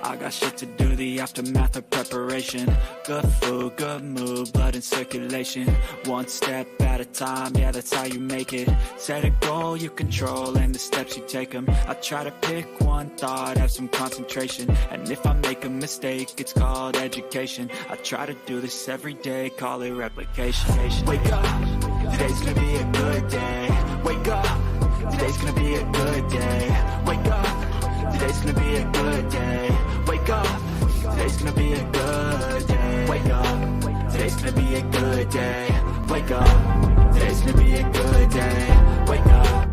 I got shit to do, the aftermath of preparation. Good food, good mood, blood in circulation. One step at a time, yeah, that's how you make it. Set a goal you control and the steps you take them. I try to pick one thought, have some concentration. And if I make a mistake, it's called education. I try to do this every day, call it replication. Wake up, today's gonna be a good day. Wake up, today's gonna be a good day. Wake up, today's gonna be a good day. Wake up, today's gonna be a good day. Wake up, today's gonna be a good day. Wake up, today's gonna be a good day. Wake up.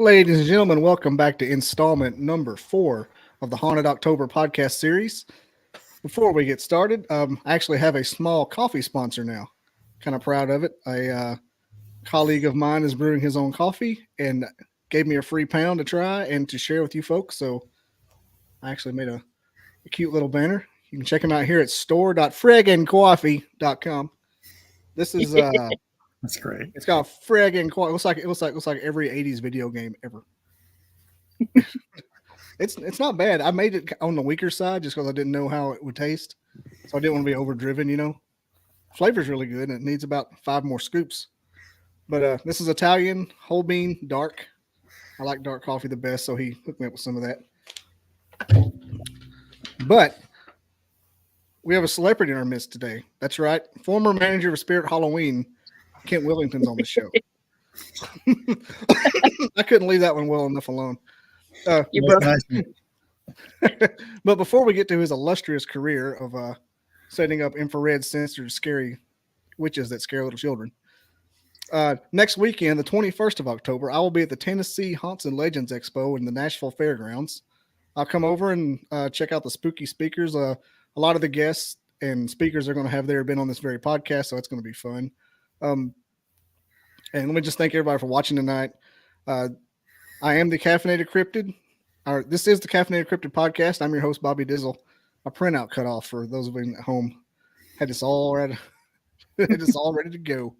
Ladies and gentlemen, welcome back to installment number 4 of the Haunted October podcast series. Before we get started, I actually have a small coffee sponsor now. Kind of proud of it. A colleague of mine is brewing his own coffee and gave me a free pound to try and to share with you folks. So I actually made a cute little banner. You can check them out here at store.friggencoffee.com. This is That's great. It's got Friggen Cawfee. It looks like every 80s video game ever. It's not bad. I made it on the weaker side just because I didn't know how it would taste. So I didn't want to be overdriven, you know. Flavor's really good and it needs about 5 more scoops. But this is Italian, whole bean, dark. I like dark coffee the best, so he hooked me up with some of that. But we have a celebrity in our midst today. That's right. Former manager of Spirit Halloween, Kent Whittington's on the show. I couldn't leave that one well enough alone. But before we get to his illustrious career of setting up infrared sensors, scary witches that scare little children, next weekend, the 21st of October, I will be at the Tennessee Haunts and Legends Expo in the Nashville Fairgrounds. I'll come over and check out the spooky speakers. A lot of the guests and speakers are going to have there been on this very podcast, so it's going to be fun. And let me just thank everybody for watching tonight. I am the Caffeinated Cryptid. This is the Caffeinated Cryptid podcast. I'm your host, Bobby Dizzle. My printout cut off for those of you at home. Had this all ready. It's all ready to go.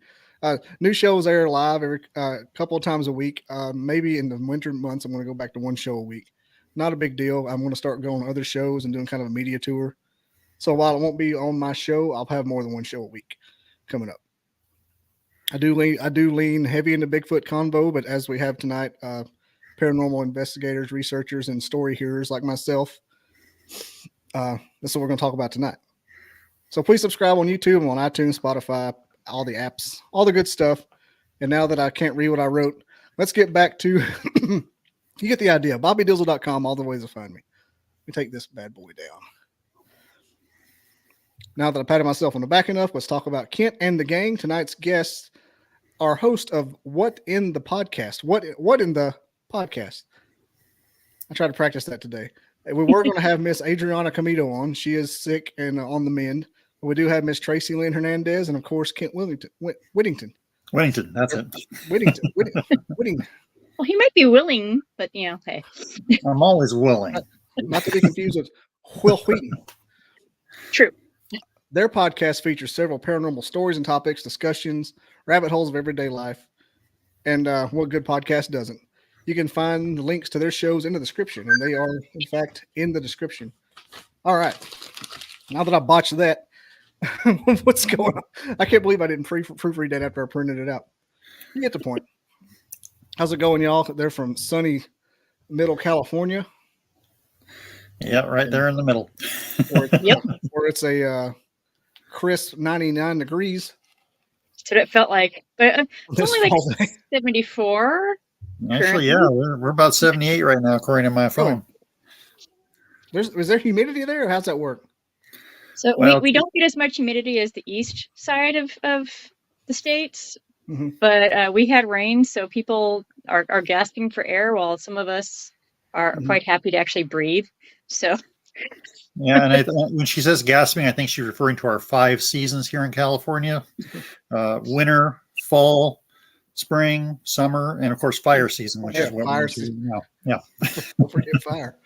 New shows air live every couple of times a week. Maybe in the winter months, I'm going to go back to one show a week. Not a big deal. I'm going to start going to other shows and doing kind of a media tour. So while it won't be on my show, I'll have more than one show a week coming up. I do lean heavy into Bigfoot convo, but as we have tonight, paranormal investigators, researchers, and story hearers like myself, that's what we're going to talk about tonight. So please subscribe on YouTube and on iTunes, Spotify, all the apps, all the good stuff. And now that I can't read what I wrote, let's get back to, you get the idea, BobbyDizzle.com, all the ways to find me. Let me take this bad boy down. Now that I patted myself on the back enough, let's talk about Kent and the gang. Tonight's guests are host of What in the Podcast. What in the Podcast? I tried to practice that today. We were going to have Miss Adrianna Comito on. She is sick and on the mend. But we do have Miss Tracy Lynn Hernandez and, of course, Kent Whittington. Whittington, that's it. Whittington. Well, he might be willing, but, you know, hey. I'm always willing. Not to be confused with Will Wheaton. True. Their podcast features several paranormal stories and topics, discussions, rabbit holes of everyday life, and what good podcast doesn't. You can find the links to their shows in the description, and they are, in fact, in the description. All right. Now that I botched that, what's going on? I can't believe I didn't proofread that after I printed it out. You get the point. How's it going, y'all? They're from sunny middle California. Yeah, right there in the middle. Or it's a crisp 99 degrees. That's what it felt like. But it's only like 74. Actually, yeah, we're about 78 right now, according to my phone. Is there humidity there, or how's that work? So we don't get as much humidity as the east side of the states, but we had rain, so people are gasping for air while some of us are quite happy to actually breathe. So Yeah, and when she says gasping, I think she's referring to our 5 seasons here in California: winter, fall, spring, summer, and of course fire season, which is what we're into now. Yeah, don't forget fire.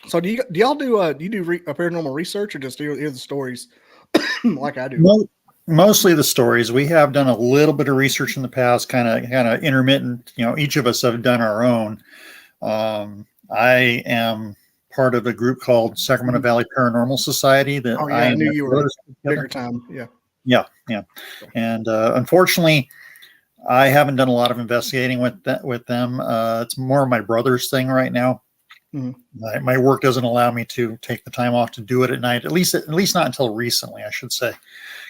So do y'all do paranormal research, or just hear the stories like I do? Mostly the stories. We have done a little bit of research in the past, kind of intermittent. Each of us have done our own. I am part of a group called Sacramento Valley Paranormal Society. That I knew you were bigger time. Yeah. And unfortunately, I haven't done a lot of investigating with them. It's more my brother's thing right now. Mm-hmm. My work doesn't allow me to take the time off to do it at night. At least not until recently, I should say,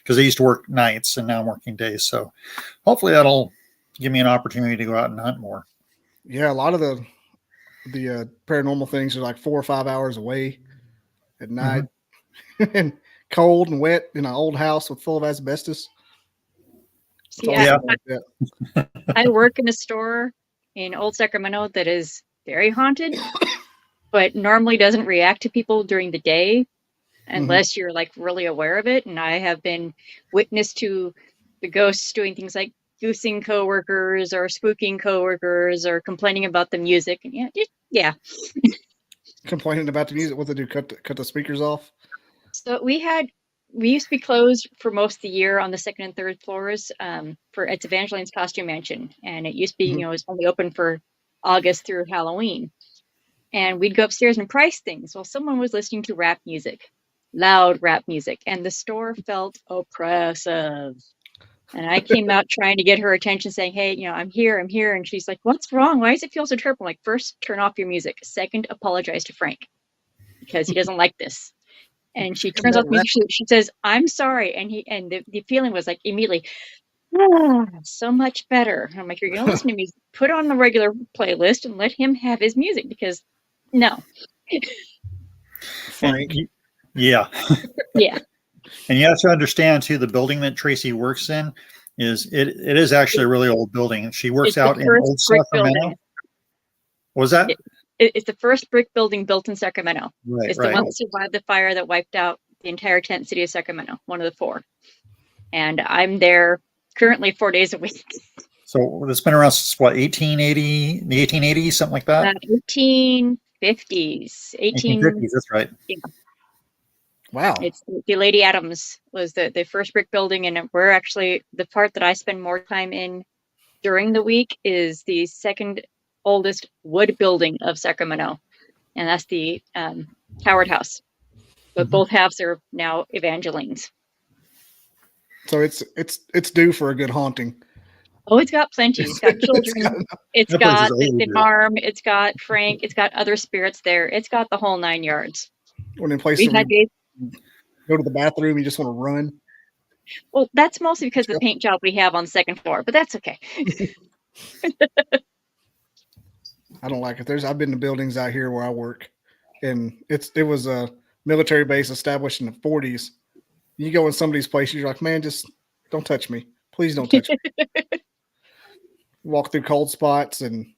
because I used to work nights and now I'm working days. So hopefully that'll give me an opportunity to go out and hunt more. Yeah, a lot of the paranormal things are like 4 or 5 hours away at night, and cold and wet in an old house full of asbestos. Yeah, I work in a store in Old Sacramento that is very haunted, but normally doesn't react to people during the day unless you're like really aware of it. And I have been witness to the ghosts doing things like goosing coworkers or spooking coworkers or complaining about the music. And yeah. Complaining about the music. What they do? Cut the speakers off. So we used to be closed for most of the year on the second and third floors. It's Evangeline's Costume Mansion, and it used to be it was only open for August through Halloween. And we'd go upstairs and price things. Well, someone was listening to rap music, loud rap music, and the store felt oppressive. And I came out trying to get her attention, saying, "Hey, I'm here. And she's like, "What's wrong? Why does it feel so terrible?" I'm like, first, turn off your music. Second, apologize to Frank because he doesn't like this. And she turns off the music. She says, "I'm sorry." And the feeling was like immediately, so much better. I'm like, "You're going to listen to music, put on the regular playlist and let him have his music because no." Frank. Yeah. Yeah. And you have to understand too, the building that Tracy works in it is actually a really old building. And she works out in Old Sacramento. What was that? It's the first brick building built in Sacramento. Right, it's the one that survived the fire that wiped out the entire tent city of Sacramento, one of the 4. And I'm there currently 4 days a week. So it's been around since what, 1880, the 1880s, something like that? 1850s. 1850s, that's right. Yeah. Wow. It's the Lady Adams was the first brick building, and we're actually the part that I spend more time in during the week is the second oldest wood building of Sacramento, and that's the Howard House. But both halves are now Evangelines. So it's due for a good haunting. Oh, it's got plenty. It's got children. It's got the farm. It's got Frank. It's got other spirits there. It's got the whole 9 yards. When in places go to the bathroom, you just want to run. Well, that's mostly because of the paint job we have on the second floor, but that's okay. I don't like it. I've been to buildings out here where I work, and it was a military base established in the 40s. You go in somebody's place, you're like, "Man, just don't touch me. Please don't touch me." Walk through cold spots, and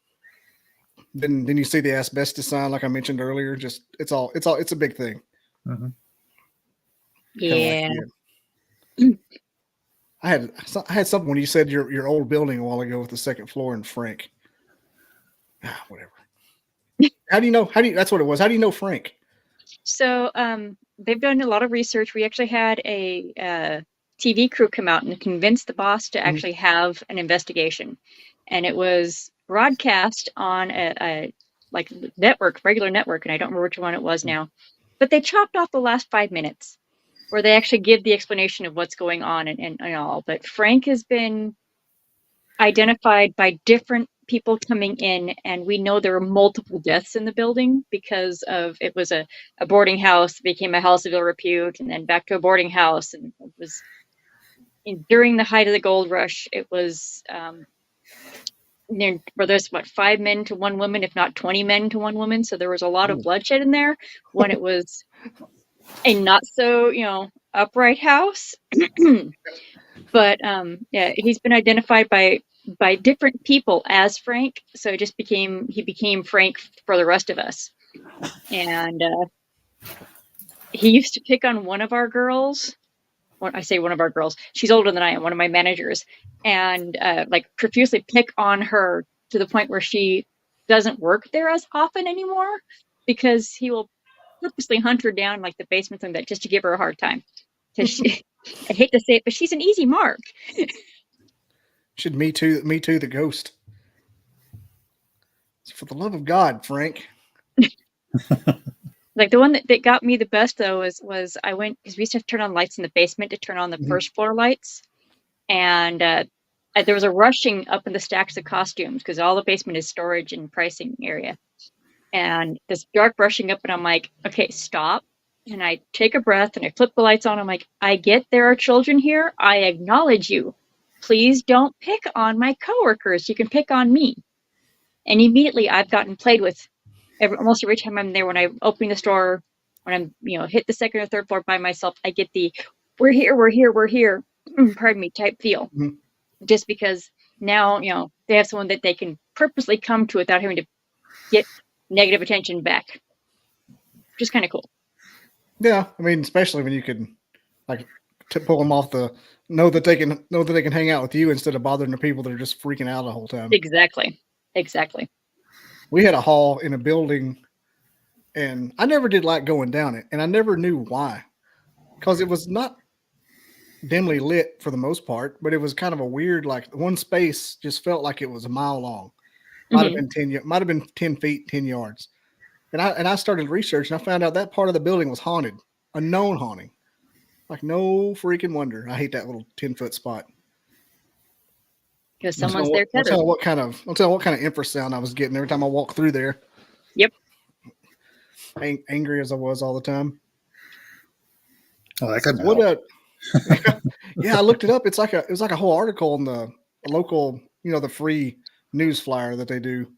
then you see the asbestos sign, like I mentioned earlier. Just it's a big thing. Mm-hmm. Yeah. I had something when you said your old building a while ago with the second floor and Frank. Whatever. How do you know? That's what it was. How do you know Frank? So they've done a lot of research. We actually had a TV crew come out and convince the boss to actually have an investigation, and it was broadcast on a regular network, and I don't remember which one it was now, but they chopped off the last 5 minutes where they actually give the explanation of what's going on and all. But Frank has been identified by different people coming in, and we know there were multiple deaths in the building because of it was a boarding house, became a house of ill repute, and then back to a boarding house. And it was during the height of the gold rush. It was where there's 5 men to 1 woman, if not 20 men to 1 woman. So there was a lot of bloodshed in there when it was a not so upright house. But he's been identified by different people as Frank, so he became Frank for the rest of us. and he used to pick on one of our girls. When I say one of our girls, she's older than I am, one of my managers, and like profusely pick on her to the point where she doesn't work there as often anymore because he will purposely hunt her down like the basement and that just to give her a hard time. Because she, I hate to say it, but she's an easy mark. Should me too the ghost. For the love of God, Frank. Like the one that got me the best though was I went because we used to have to turn on lights in the basement to turn on the first floor lights, and there was a rushing up in the stacks of costumes because all the basement is storage and pricing area, and this dark rushing up, and I'm like, okay, stop, and I take a breath and I flip the lights on. I'm like, I get there are children here. I acknowledge you. Please don't pick on my coworkers. You can pick on me. And immediately I've gotten played with almost every time I'm there. When I'm opening the store, when I'm, hit the second or third floor by myself, I get the we're here, pardon me, type feel. Mm-hmm. Just because now, they have someone that they can purposely come to without having to get negative attention back. Which is kind of cool. Yeah. I mean, especially when you can like to pull them off know that they can hang out with you instead of bothering the people that are just freaking out the whole time. Exactly. We had a hall in a building, and I never did like going down it, and I never knew why, because it was not dimly lit for the most part, but it was kind of a weird, like one space just felt like it was a mile long. Might have been 10 feet, 10 yards. And I started researching. I found out that part of the building was haunted, a known haunting. Like no freaking wonder. I hate that little 10-foot spot. Because someone's there. I'll tell you what kind of infrasound I was getting every time I walked through there. Yep. Angry as I was all the time. Oh, that could help. Yeah, I looked it up. It was like a whole article in the local, the free news flyer that they do.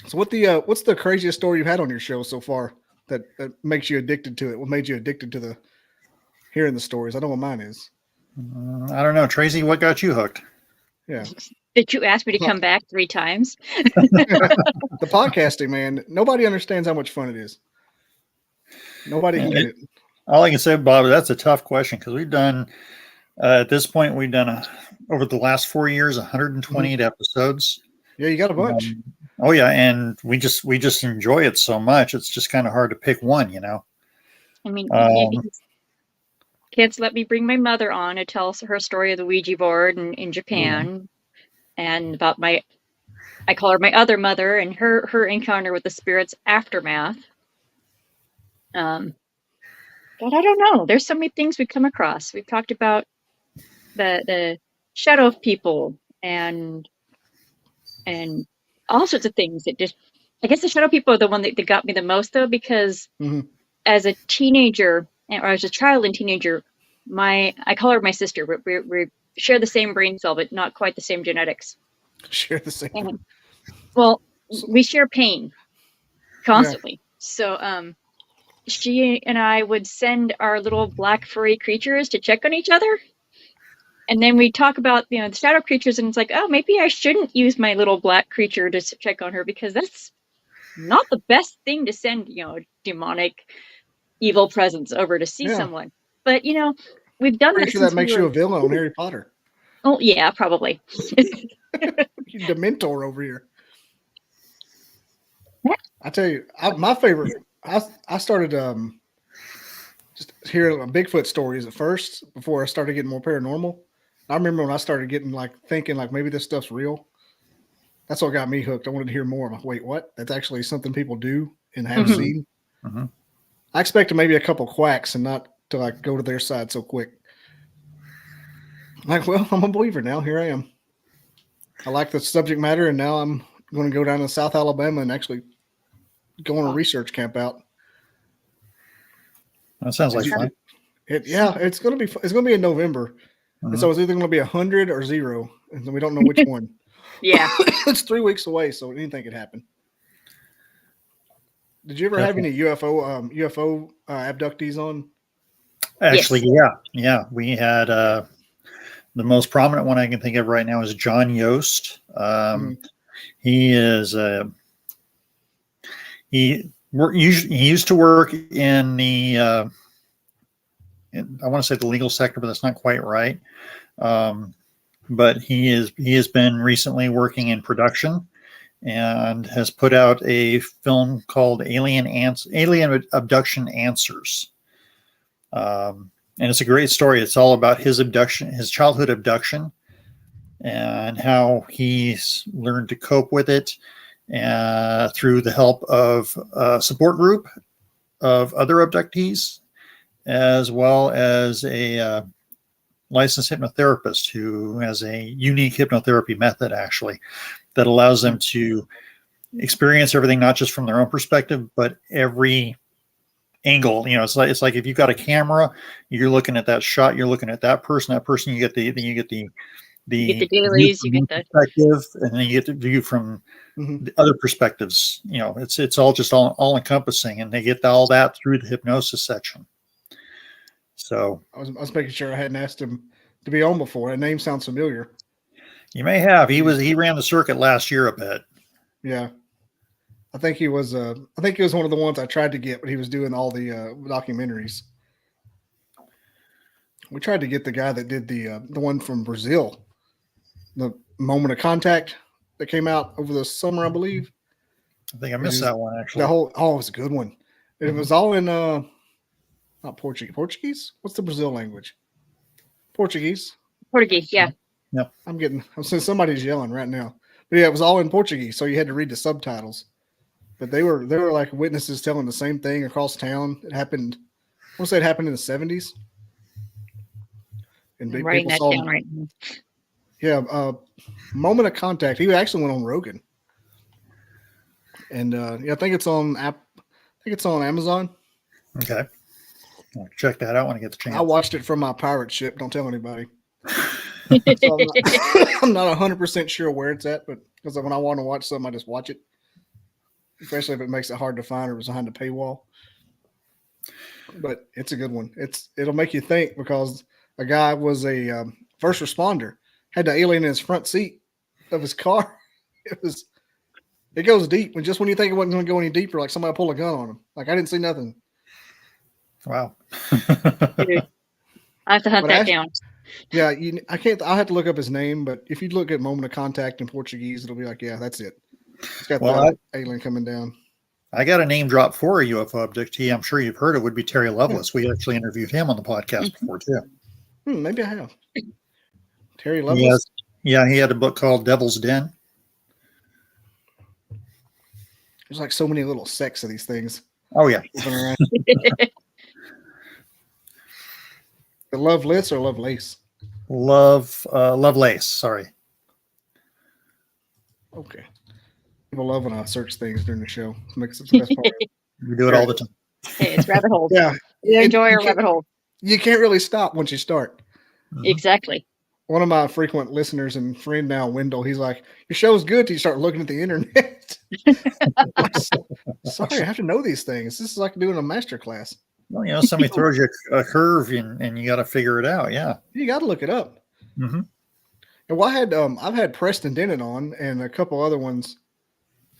So what's the craziest story you've had on your show so far that makes you addicted to it? What made you addicted to hearing the stories? I know what mine is. I don't know. Tracy, what got you hooked? Yeah. Did you ask me to come back 3 times? The podcasting, man. Nobody understands how much fun it is. Nobody can get it. All I can say, Bob, that's a tough question because we've done, at this point, over the last 4 years, 128 episodes. Yeah, you got a bunch. Oh yeah, and we just enjoy it so much. It's just kind of hard to pick one, I mean, kids let me bring my mother on to tell her story of the Ouija board in Japan, and about I call her my other mother, and her encounter with the spirits aftermath. But I don't know. There's so many things we come across. We've talked about the shadow of people and all sorts of things that just, I guess the shadow people are the one that got me the most though, because as a teenager or as a child and teenager, I call her my sister. We share the same brain cell, but not quite the same genetics. Share the same. We share pain constantly. Yeah. So, she and I would send our little black furry creatures to check on each other. And then we talk about, the shadow creatures, and it's like, oh, maybe I shouldn't use my little black creature to check on her because that's not the best thing to send, demonic, evil presence over to see someone. But, we've done that. Sure that makes you a villain on Harry Potter. Oh, yeah, probably. You're Dementor over here. I tell you, my favorite, I started just hearing Bigfoot stories at first before I started getting more paranormal. I remember when I started getting thinking maybe this stuff's real. That's what got me hooked. I wanted to hear more. I'm like, wait, what? That's actually something people do and have seen. Mm-hmm. I expected maybe a couple quacks and not to go to their side so quick. Well, I'm a believer now. Here I am. I like the subject matter, and now I'm going to go down to South Alabama and actually go on a research camp out. That sounds like fun. It's going to be in November. And so it's either going to be 100 or 0, and we don't know which one. Yeah. It's 3 weeks away, so anything could happen. Did you ever have any UFO abductees on? Actually, yeah. We had the most prominent one I can think of right now is John Yost. He is He used to work in the I want to say the legal sector, but that's not quite right. But he has been recently working in production and has put out a film called Alien Abduction Answers. And it's a great story. It's all about his abduction, his childhood abduction, and how he's learned to cope with it through the help of a support group of other abductees, as well as a licensed hypnotherapist who has a unique hypnotherapy method, actually, that allows them to experience everything, not just from their own perspective, but every angle. It's like if you've got a camera, you're looking at that shot, you're looking at that person, you get the dailies, you get the perspective, and then you get the view from the other perspectives. It's all just all encompassing, and they get all that through the hypnosis section. So I was making sure I hadn't asked him to be on before. That name sounds familiar. You may have. He ran the circuit last year a bit. Yeah. I think he was one of the ones I tried to get, but he was doing all the documentaries. We tried to get the guy that did the one from Brazil, the Moment of Contact that came out over the summer, I believe. I think I missed that one, actually. It was a good one. It was all in not Portuguese. Portuguese? What's the Brazil language? Portuguese, yeah. Yep. I'm saying somebody's yelling right now. But yeah, it was all in Portuguese, so you had to read the subtitles. But they were like witnesses telling the same thing across town. It happened. I want to say it happened in the 70s. And I'm writing that down right now. Yeah, Moment of Contact. He actually went on Rogan. And I think it's on Amazon. Okay. I'll check that out when I get the chance. I watched it from my pirate ship. Don't tell anybody. So I'm not 100% sure where it's at, but because when I want to watch something, I just watch it. Especially if it makes it hard to find or it's behind a paywall. But it's a good one. It'll make you think, because a guy was a first responder, had the alien in his front seat of his car. It goes deep. And just when you think it wasn't going to go any deeper, like somebody pulled a gun on him. Like I didn't see nothing. Wow. I have to hunt that down. Yeah, I can't. I'll have to look up his name, but if you look at Moment of Contact in Portuguese, it'll be like, yeah, that's it. It's got the alien coming down. I got a name drop for a UFO abductee. I'm sure you've heard it. Would be Terry Lovelace. We actually interviewed him on the podcast before too. Maybe I have. Terry Lovelace. Yeah, he had a book called Devil's Den. There's like so many little sects of these things. Oh yeah. The Loveless or Lovelace? Lovelace. Sorry. Okay. People love when I search things during the show. It makes it the best part. We do it all the time. Hey, it's rabbit holes. Yeah. You enjoy our rabbit hole. You can't really stop once you start. Exactly. One of my frequent listeners and friend now, Wendell, he's like, your show's good till you start looking at the internet. Sorry, I have to know these things. This is like doing a master class. Well, somebody throws you a curve and you got to figure it out. Yeah. You got to look it up. Mm-hmm. And well, I've had Preston Dennett on and a couple other ones.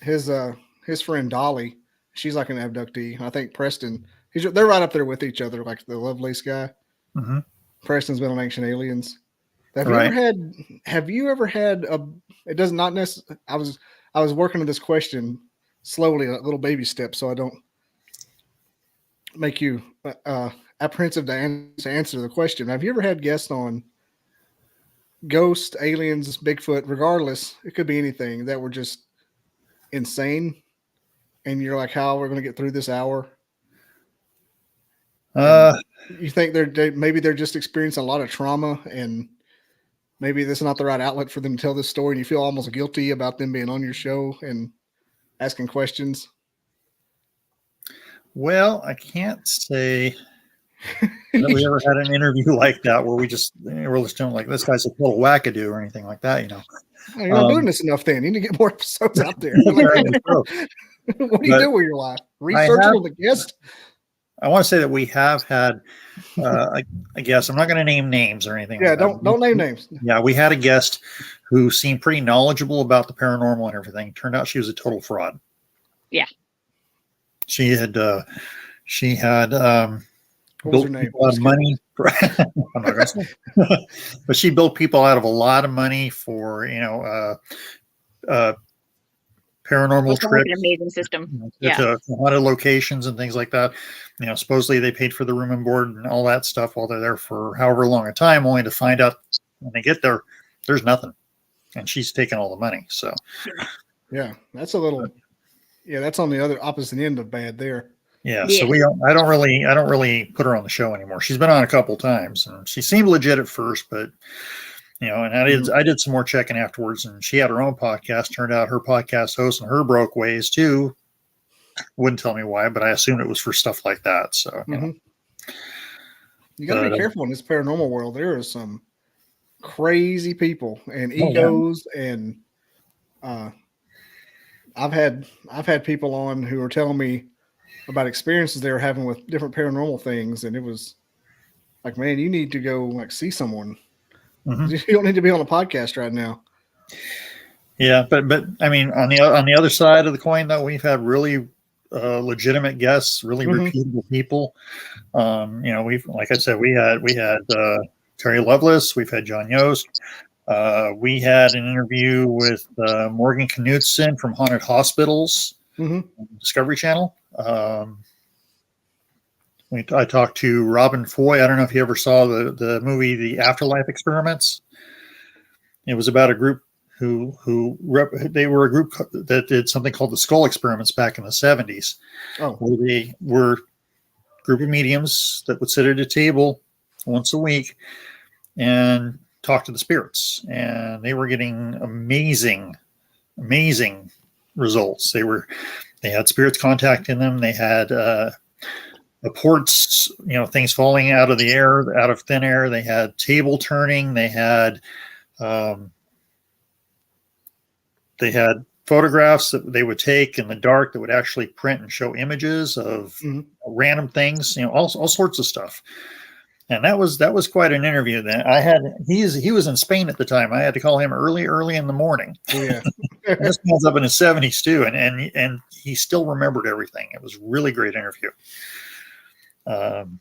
His friend Dolly, she's like an abductee. I think Preston, they're right up there with each other, like the Lovelace guy. Mm-hmm. Preston's been on Ancient Aliens. Have you ever had it does not necessarily, I was working on this question slowly, a little baby step, so I don't make you apprehensive to answer the question. Have you ever had guests on ghosts, aliens, Bigfoot, regardless, it could be anything, that were just insane, and you're like, how are we going to get through this hour? You think maybe they're just experiencing a lot of trauma, and maybe this is not the right outlet for them to tell this story, and you feel almost guilty about them being on your show and asking questions? Well, I can't say that we ever had an interview like that where we're just doing like, this guy's a total wackadoo or anything like that, You're not doing this enough then. You need to get more episodes out there. What do you do with your life? Research with a guest? I want to say that we have had I guess I'm not going to name names or anything. Yeah, don't name names. Yeah, we had a guest who seemed pretty knowledgeable about the paranormal and everything. Turned out she was a total fraud. Yeah. She had What was built her name? people out of money. I'm not gonna say. But she built people out of a lot of money for paranormal Looks like an trips amazing system. Yeah. to haunted locations and things like that. Supposedly they paid for the room and board and all that stuff while they're there for however long a time, only to find out when they get there, there's nothing, and she's taking all the money. So, yeah, that's a little. Yeah, that's on the other opposite end of bad there. Yeah, so I don't really put her on the show anymore. She's been on a couple times, and she seemed legit at first, but and I did some more checking afterwards, and she had her own podcast. Turned out her podcast host and her broke ways too. Wouldn't tell me why, but I assumed it was for stuff like that. So you got to be careful in this paranormal world. There are some crazy people and egos, and I've had people on who are telling me about experiences they were having with different paranormal things, and it was like, man, you need to go see someone. You don't need to be on a podcast right now. Yeah, but I mean, on the other side of the coin, though, we've had really legitimate guests, really reputable people. We've, like I said, we had Terry Lovelace, we've had John Yost. We had an interview with Morgan Knudsen from Haunted Hospitals, Discovery Channel. I talked to Robin Foy. I don't know if you ever saw the movie The Afterlife Experiments. It was about a group they were a group that did something called the Skull Experiments back in the 70s. Where they were a group of mediums that would sit at a table once a week and talk to the spirits, and they were getting amazing results. They had spirits contacting them. They had reports, things falling out of the air, out of thin air. They had table turning. They had photographs that they would take in the dark that would actually print and show images of random things, all sorts of stuff. And that was quite an interview. That he was in Spain at the time. I had to call him early in the morning. Yeah. This man's up in his 70s too, and he still remembered everything. It was a really great interview. Again,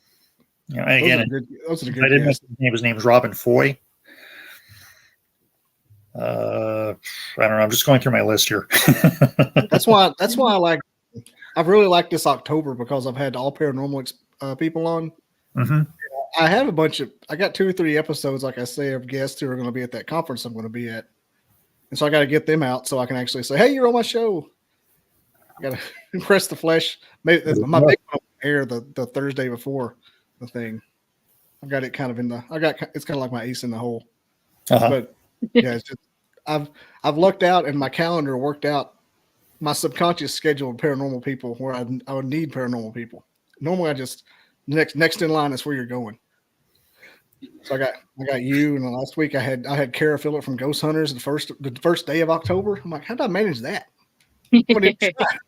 those are good I didn't mention his name was Robin Foy. I don't know. I'm just going through my list here. That's why I've really liked this October, because I've had all paranormal people on. I have I got 2 or 3 episodes, like I say, of guests who are going to be at that conference I'm going to be at. And so I got to get them out so I can actually say, hey, you're on my show. I got to impress the flesh. Maybe my big one will air the Thursday before the thing. I've got it kind of it's kind of like my ace in the hole. But yeah, it's just, I've lucked out, and my calendar worked out my subconscious schedule of paranormal people where I would need paranormal people. Normally I just, next in line is where you're going. So I got you, and last week I had Kara Phillip from Ghost Hunters the first day of October. I'm like, how did I manage that? I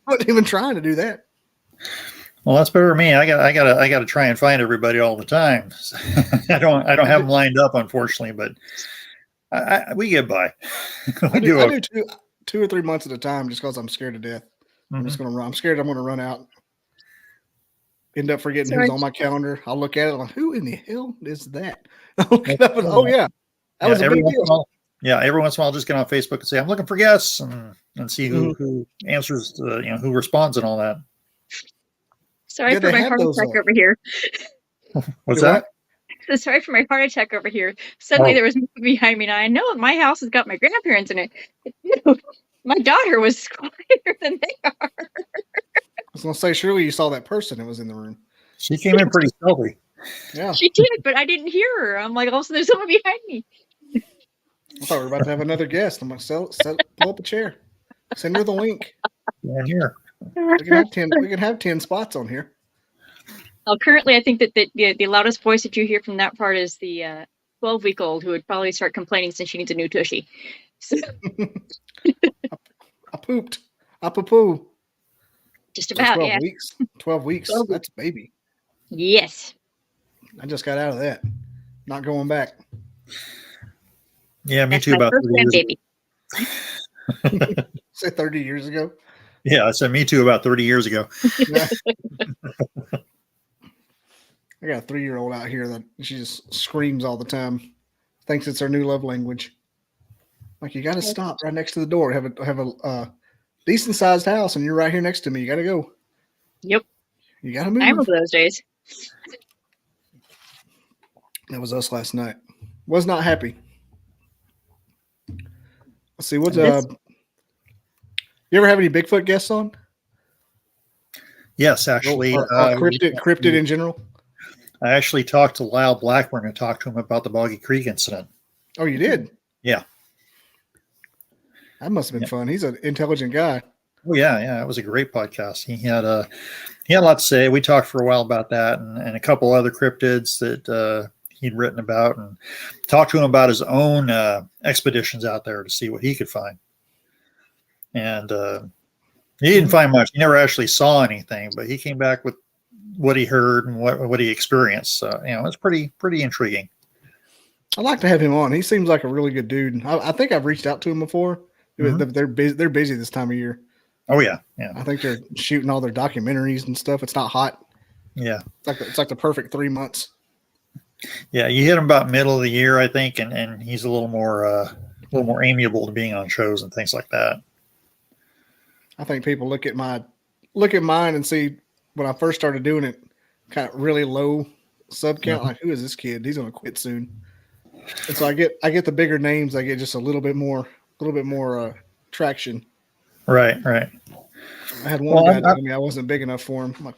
wasn't even trying to do that. Well, that's better than me. I got to try and find everybody all the time. I don't have them lined up, unfortunately, but we get by. I do 2 or 3 months at a time, just because I'm scared to death. I'm just going to run. I'm scared I'm going to run out. End up forgetting who's on my calendar. I'll look at it. I'm like, who in the hell is that? Oh yeah, that was a big deal. Every once in a while, I'll just get on Facebook and say, I'm looking for guests, and see who answers, who responds and all that. Sorry for my heart attack over here. What's that? Sorry for my heart attack over here. Suddenly there was movement behind me, and I know my house has got my grandparents in it. My daughter was quieter than they are. I was going to say, surely you saw that person that was in the room. She came in pretty stealthy. Yeah. She did, but I didn't hear her. I'm like, all of a sudden there's someone behind me. I thought we were about to have another guest. I'm like, pull up a chair. Send her the link. Yeah, here. We can have 10 spots on here. Well, currently, I think that the loudest voice that you hear from that part is the 12-week-old, who would probably start complaining since she needs a new tushy. So. I pooped. I poo-poo. Just about, 12 weeks. 12 weeks. That's a baby. Yes. I just got out of that. Not going back. Yeah, me That's too. About 30 years baby. Say 30 years ago. Yeah, I said me too about 30 years ago. Yeah. I got a 3-year-old out here that she just screams all the time. Thinks it's her new love language. Like, you got to stop right next to the door. Have a decent sized house, and you're right here next to me. You got to go. Yep. You got to move. I remember those days. That was us last night. Was not happy. Let's see. What's you ever have any Bigfoot guests on? Yes, actually. Or cryptid in general? I actually talked to Lyle Blackburn and talked to him about the Boggy Creek incident. Oh, you did? Yeah. That must have been fun. He's an intelligent guy. Oh yeah. It was a great podcast. He had a lot to say. We talked for a while about that and a couple other cryptids that he'd written about, and talked to him about his own expeditions out there to see what he could find. And he didn't find much. He never actually saw anything, but he came back with what he heard and what he experienced. So, it's pretty intriguing. I'd like to have him on. He seems like a really good dude. I think I've reached out to him before. Mm-hmm. They're busy this time of year. Oh yeah. I think they're shooting all their documentaries and stuff. It's not hot. Yeah, it's like the perfect 3 months. Yeah, you hit him about middle of the year, I think, and he's a little more amiable to being on shows and things like that. I think people look at mine and see when I first started doing it, kind of really low sub count. Mm-hmm. Like, who is this kid? He's going to quit soon. And so I get the bigger names. I get just a little bit more traction. Right. I had one guy tell me I wasn't big enough for him. I'm like,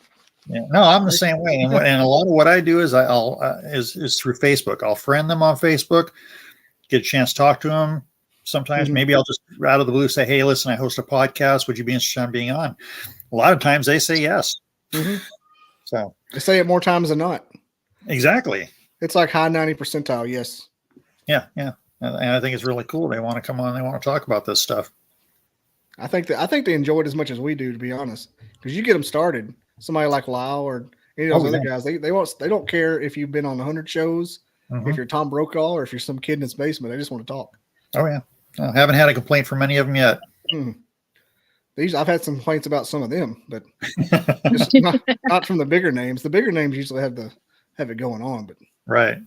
yeah, no, I'm the same way. And a lot of what I do is is through Facebook. I'll friend them on Facebook, get a chance to talk to them. Sometimes maybe I'll just out of the blue say, "Hey, listen, I host a podcast. Would you be interested in being on?" A lot of times they say yes. Mm-hmm. So they say it more times than not. Exactly. It's like high 90 percentile. Yes. Yeah. And I think it's really cool. They want to come on. They want to talk about this stuff. I think they enjoy it as much as we do, to be honest, because you get them started. Somebody like Lyle or any of those other guys, they don't care if you've been on 100 shows, if you're Tom Brokaw, or if you're some kid in his basement. They just want to talk. Oh yeah, I haven't had a complaint from any of them yet. I've had some complaints about some of them, but just not from the bigger names. The bigger names usually have it going on, but right.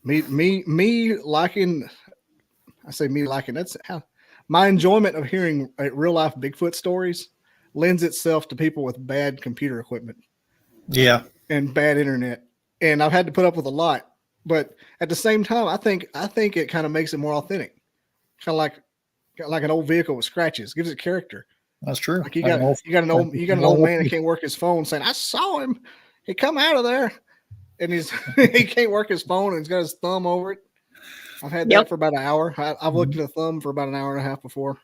Me liking. I say me liking. That's how my enjoyment of hearing real life Bigfoot stories lends itself to people with bad computer equipment. Yeah. And bad internet. And I've had to put up with a lot. But at the same time, I think it kind of makes it more authentic. Kind of like an old vehicle with scratches. Gives it character. That's true. Like you got an old man that can't work his phone saying, "I saw him. He come out of there." And he can't work his phone and he's got his thumb over it. I've had that for about an hour. I've looked at the thumb for about an hour and a half before.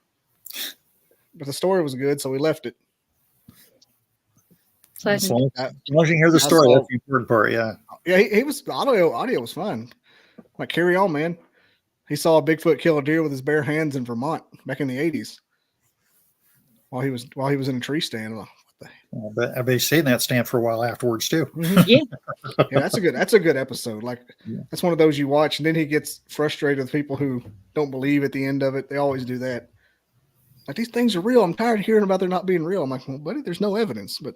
But the story was good, so we left it. As long as you can hear the story, that's the important part. Yeah. Yeah, he was audio was fun. Like, carry on, man. He saw a Bigfoot kill a deer with his bare hands in Vermont back in the 80s. While he was in a tree stand. I bet he stayed in that stand for a while afterwards too. Yeah. Yeah, that's a good episode. Like, that's one of those you watch, and then he gets frustrated with people who don't believe at the end of it. They always do that. Like, these things are real. I'm tired of hearing about they're not being real. I'm like, well, buddy, there's no evidence, but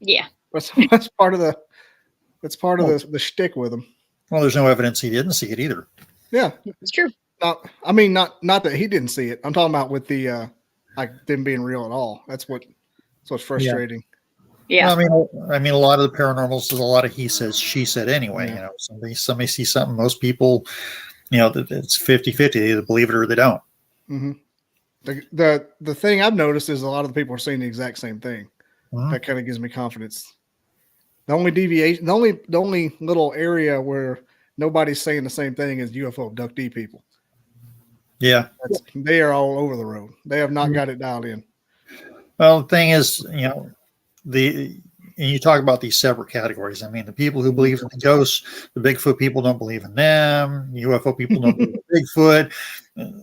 yeah, that's part of the shtick with him. Well, there's no evidence he didn't see it either. Yeah, it's true. Not that he didn't see it. I'm talking about with the like them being real at all. That's what's frustrating. Yeah. Well, I mean, a lot of the paranormals is a lot of he says, she said anyway. Yeah. Somebody sees something. Most people, it's 50-50. They either believe it or they don't. Mm-hmm. The thing I've noticed is a lot of the people are saying the exact same thing. Mm-hmm. That kind of gives me confidence. The only deviation, the only little area where nobody's saying the same thing is UFO abductee people. Yeah. They are all over the road. They have not got it dialed in. Well, the thing is, and you talk about these separate categories. I mean, the people who believe in the ghosts, the Bigfoot people don't believe in them. UFO people don't believe in Bigfoot,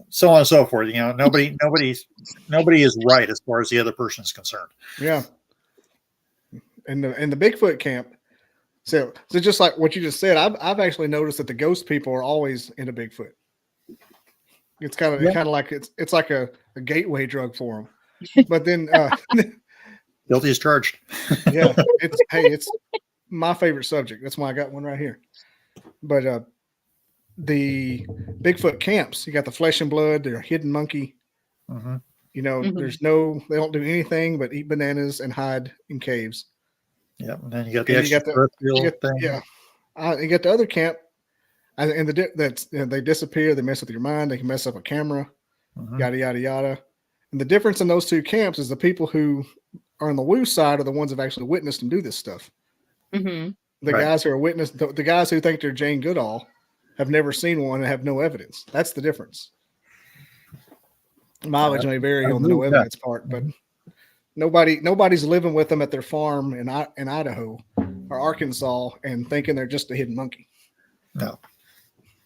so on and so forth. Nobody is right as far as the other person is concerned. Yeah. In the Bigfoot camp, so just like what you just said, I've actually noticed that the ghost people are always into Bigfoot. It's kind of like it's like a gateway drug for them. But then, Guilty as charged. yeah, it's my favorite subject. That's why I got one right here. But the Bigfoot camps, you got the flesh and blood, they're hidden monkey. Mm-hmm. You know, Mhm. they don't do anything but eat bananas and hide in caves. Yep. And then you got the And you got extraterrestrial thing. yeah. You got the other camp, and they disappear. They mess with your mind. They can mess up a camera. Mhm. Yada yada yada. And the difference in those two camps is the people who are on the woo side are the ones that have actually witnessed them do this stuff. Hmm. The Right. guys who are the guys who think they're Jane Goodall have never seen one and have no evidence. That's the difference. Mileage may vary on the no evidence part, but nobody's living with them at their farm in Idaho or Arkansas and thinking they're just a hidden monkey. No.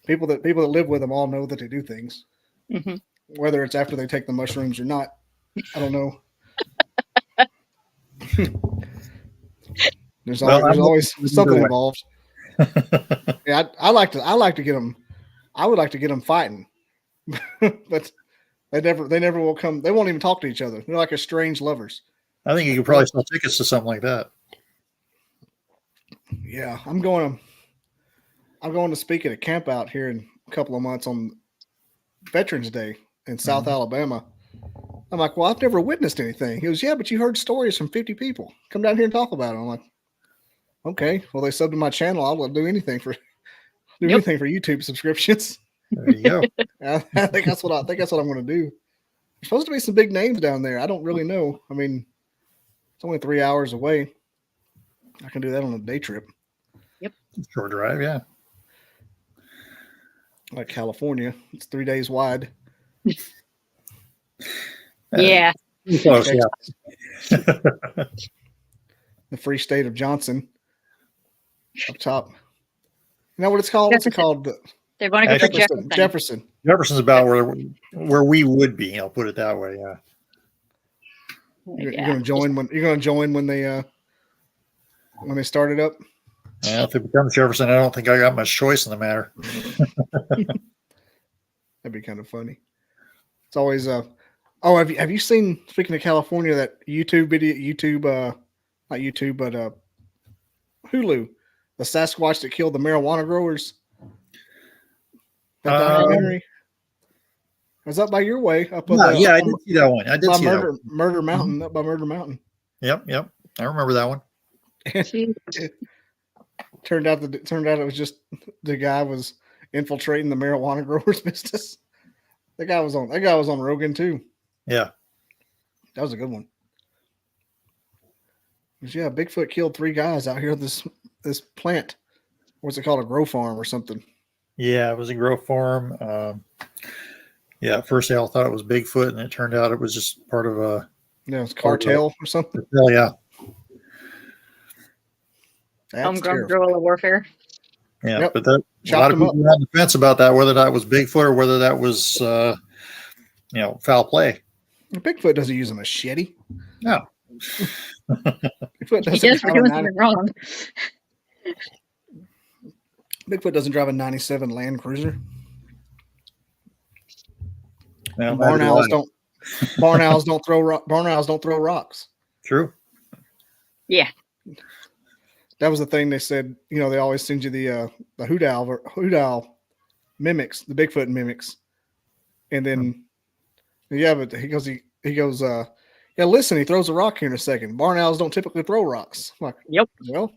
People that live with them all know that they do things. Hmm. Whether it's after they take the mushrooms or not, I don't know. There's always something involved. Yeah, I like to get them. I would like to get them fighting, but they never will come. They won't even talk to each other. They're like estranged lovers. I think you could probably sell tickets to something like that. Yeah, I'm going to speak at a camp out here in a couple of months on Veterans Day in South Alabama. I'm like, well, I've never witnessed anything. He goes, yeah, but you heard stories from 50 people. Come down here and talk about it. I'm like, okay, well, they subbed to my channel. I'll do anything for YouTube subscriptions. There you go. I think that's what I'm going to do. There's supposed to be some big names down there. I don't really know. I mean, it's only 3 hours away. I can do that on a day trip. Short drive, yeah. Like California, it's 3 days wide. Yeah. Close, yeah. The free state of Johnson up top. You know what it's called? What's it called? They want to go for Jefferson. Jefferson's about where we would be. I'll put it that way. Yeah. You're going to join when they start it up. Yeah, if it becomes Jefferson, I don't think I got much choice in the matter. That'd be kind of funny. It's always have you seen, speaking of California, that YouTube video? Not YouTube, but Hulu, the Sasquatch that killed the marijuana growers. That documentary. I was up by your way. I did see that one. I did see that one. Murder Mountain, up by Murder Mountain. Yep. I remember that one. It turned out it was just the guy was infiltrating the marijuana growers business. That guy was on Rogan too. Yeah. That was a good one. Yeah, Bigfoot killed 3 guys out here at this plant. What's it called? A grow farm or something. Yeah, it was a grow farm. At first they all thought it was Bigfoot, and it turned out it was just part of a it's cartel or something. Oh yeah. Homegrown guerrilla warfare. Yeah, yep. But a lot of people were on the fence about that, whether that was Bigfoot or whether that was foul play. Bigfoot doesn't use a machete. No. Bigfoot he does for doing something wrong. Bigfoot doesn't drive a 97 Land Cruiser. Well, barn owls don't throw rocks. True. Yeah. That was the thing they said. They always send you the hoot owl mimics, the Bigfoot mimics, and then but he goes. Yeah, listen, he throws a rock here in a second. Barn owls don't typically throw rocks. I'm like, yep. Well,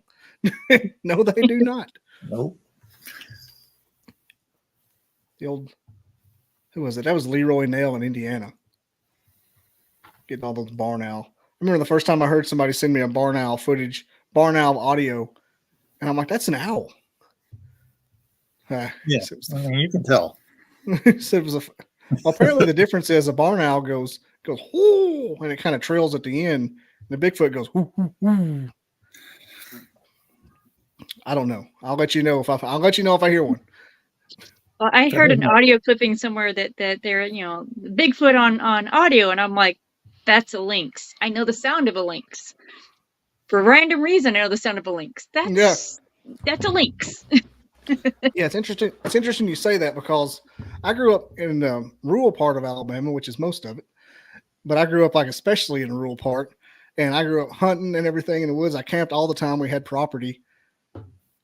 no, they do not. Nope. The old, who was it? That was Leroy Nail in Indiana. Getting all those barn owl. I remember the first time I heard somebody send me a barn owl audio, and I'm like, that's an owl. Yeah, you can tell. Apparently the difference is a barn owl goes whoo, and it kind of trails at the end. The Bigfoot goes whoo, whoo, whoo. I don't know. I'll let you know if I hear one. Well, I heard an audio clipping somewhere that they're Bigfoot on audio, and I'm like, that's a lynx. I know the sound of a lynx. For a random reason, I know the sound of a lynx. That's a lynx. Yeah, it's interesting. It's interesting you say that because I grew up in the rural part of Alabama, which is most of it, but I grew up like especially in a rural part, and I grew up hunting and everything in the woods. I camped all the time. We had property,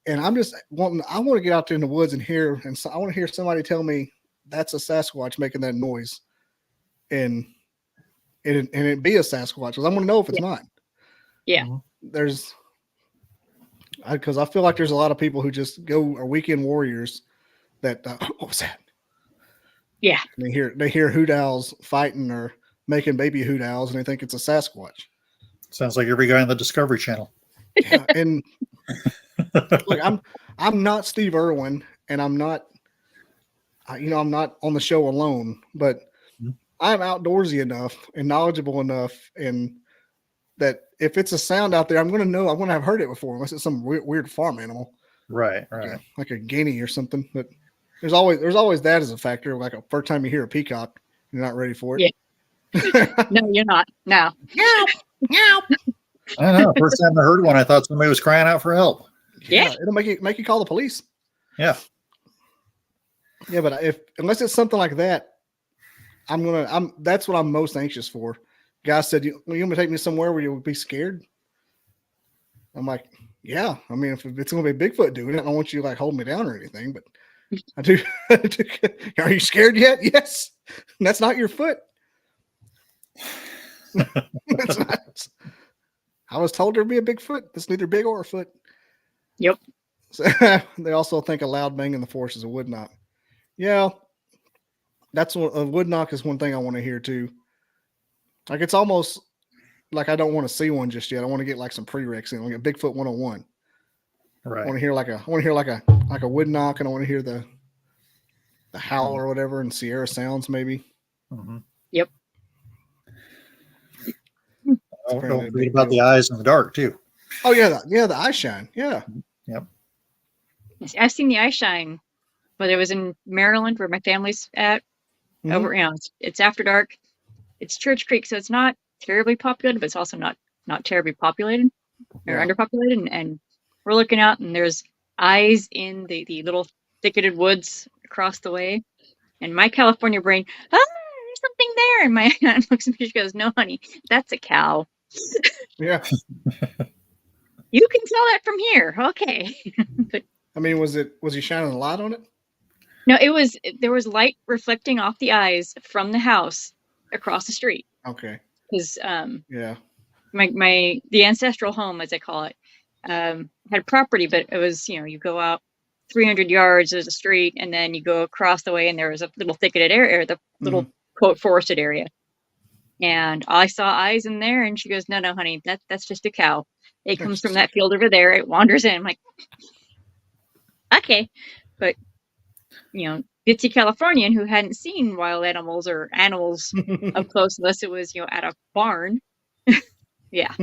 and I'm just wanting. I want to get out there in the woods and hear, and so I want to hear somebody tell me that's a Sasquatch making that noise, and it be a Sasquatch, because I want to know if it's not. Yeah. Because I feel like there's a lot of people who just are weekend warriors that what was that? Yeah. And they hear hoot owls fighting or making baby hoot owls, and they think it's a Sasquatch. Sounds like every guy on the Discovery Channel. Yeah, and look, I'm not Steve Irwin, and I'm not on the show alone, but I'm outdoorsy enough and knowledgeable enough, and that if it's a sound out there, I'm going to know. I'm going to have heard it before, unless it's some weird farm animal, right? Like a guinea or something. But there's always that as a factor. Like a first time you hear a peacock, you're not ready for it. Yeah. No, you're not. No. Meow. I know. First time I heard one, I thought somebody was crying out for help. Yeah. It'll make you call the police. Yeah. Yeah, but unless it's something like that, that's what I'm most anxious for. Guy said, you want to take me somewhere where you would be scared? I'm like, yeah. I mean, if it's going to be Bigfoot doing it, I don't want you to like hold me down or anything, but I do. Are you scared yet? Yes. And that's not your foot. That's not, I was told there'd be a Bigfoot. It's neither big or a foot. Yep. So, they also think a loud bang in the forest is a wood knock. Yeah. That's what a wood knock is. One thing I want to hear too. Like it's almost like I don't want to see one just yet. I want to get like some prereqs in. I want to get Bigfoot 101. Right. I want to hear like a wood knock, and I want to hear the howl or whatever, and Sierra sounds maybe. Mm-hmm. Yep. Don't forget about the eyes in the dark too. Oh yeah, the eye shine. Yeah. Yep. I've seen the eye shine, whether it was in Maryland where my family's at. Mm-hmm. Over, it's after dark. It's Church Creek, so it's not terribly populated, but it's also not terribly populated or underpopulated. And we're looking out, and there's eyes in the little thicketed woods across the way. And my California brain, there's something there. And my aunt looks at me, she goes, "No, honey, that's a cow." Yeah. You can tell that from here. Okay. But I mean, was he shining a light on it? no, there was light reflecting off the eyes from the house across the street. Okay. Because yeah, the ancestral home, as I call it, had property, but it was, you go out 300 yards, there's a street, and then you go across the way, and there was a little thicketed area, the little quote forested area. And I saw eyes in there, and she goes, "No, honey, that's just a cow. It comes from that field over there. It wanders in." I'm like, okay, but Bitsy Californian who hadn't seen wild animals or animals up close unless it was at a barn. Yeah.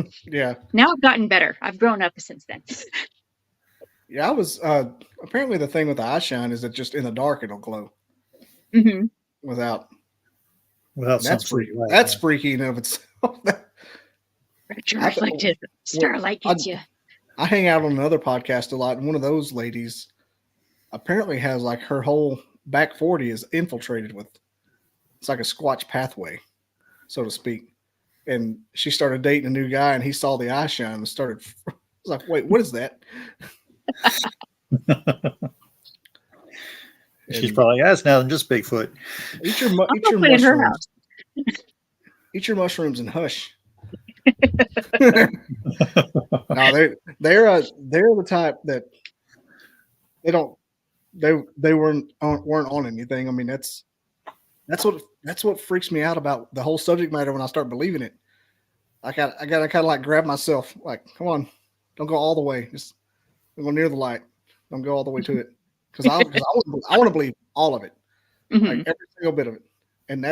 Now I've gotten better. I've grown up since then. Yeah, I was apparently the thing with the eye shine is that just in the dark it'll glow. Mm-hmm. Without that's freaky. Right, that's freaky in of itself. Starlight gets you. I hang out on another podcast a lot, and one of those ladies apparently has like her whole back 40 is infiltrated with, it's like a Squatch pathway, so to speak. And she started dating a new guy, and he saw the eye shine and started. I was like, "Wait, what is that?" She's probably it's now than just Bigfoot. Eat your mushrooms. Her house. Eat your mushrooms and hush. No, they're the type that they weren't on anything. I mean, that's what freaks me out about the whole subject matter when I start believing it. I gotta kind of like grab myself, like, come on, don't go all the way. Just go near the light. Don't go all the way to it. Because I want to believe all of it, like every single bit of it. And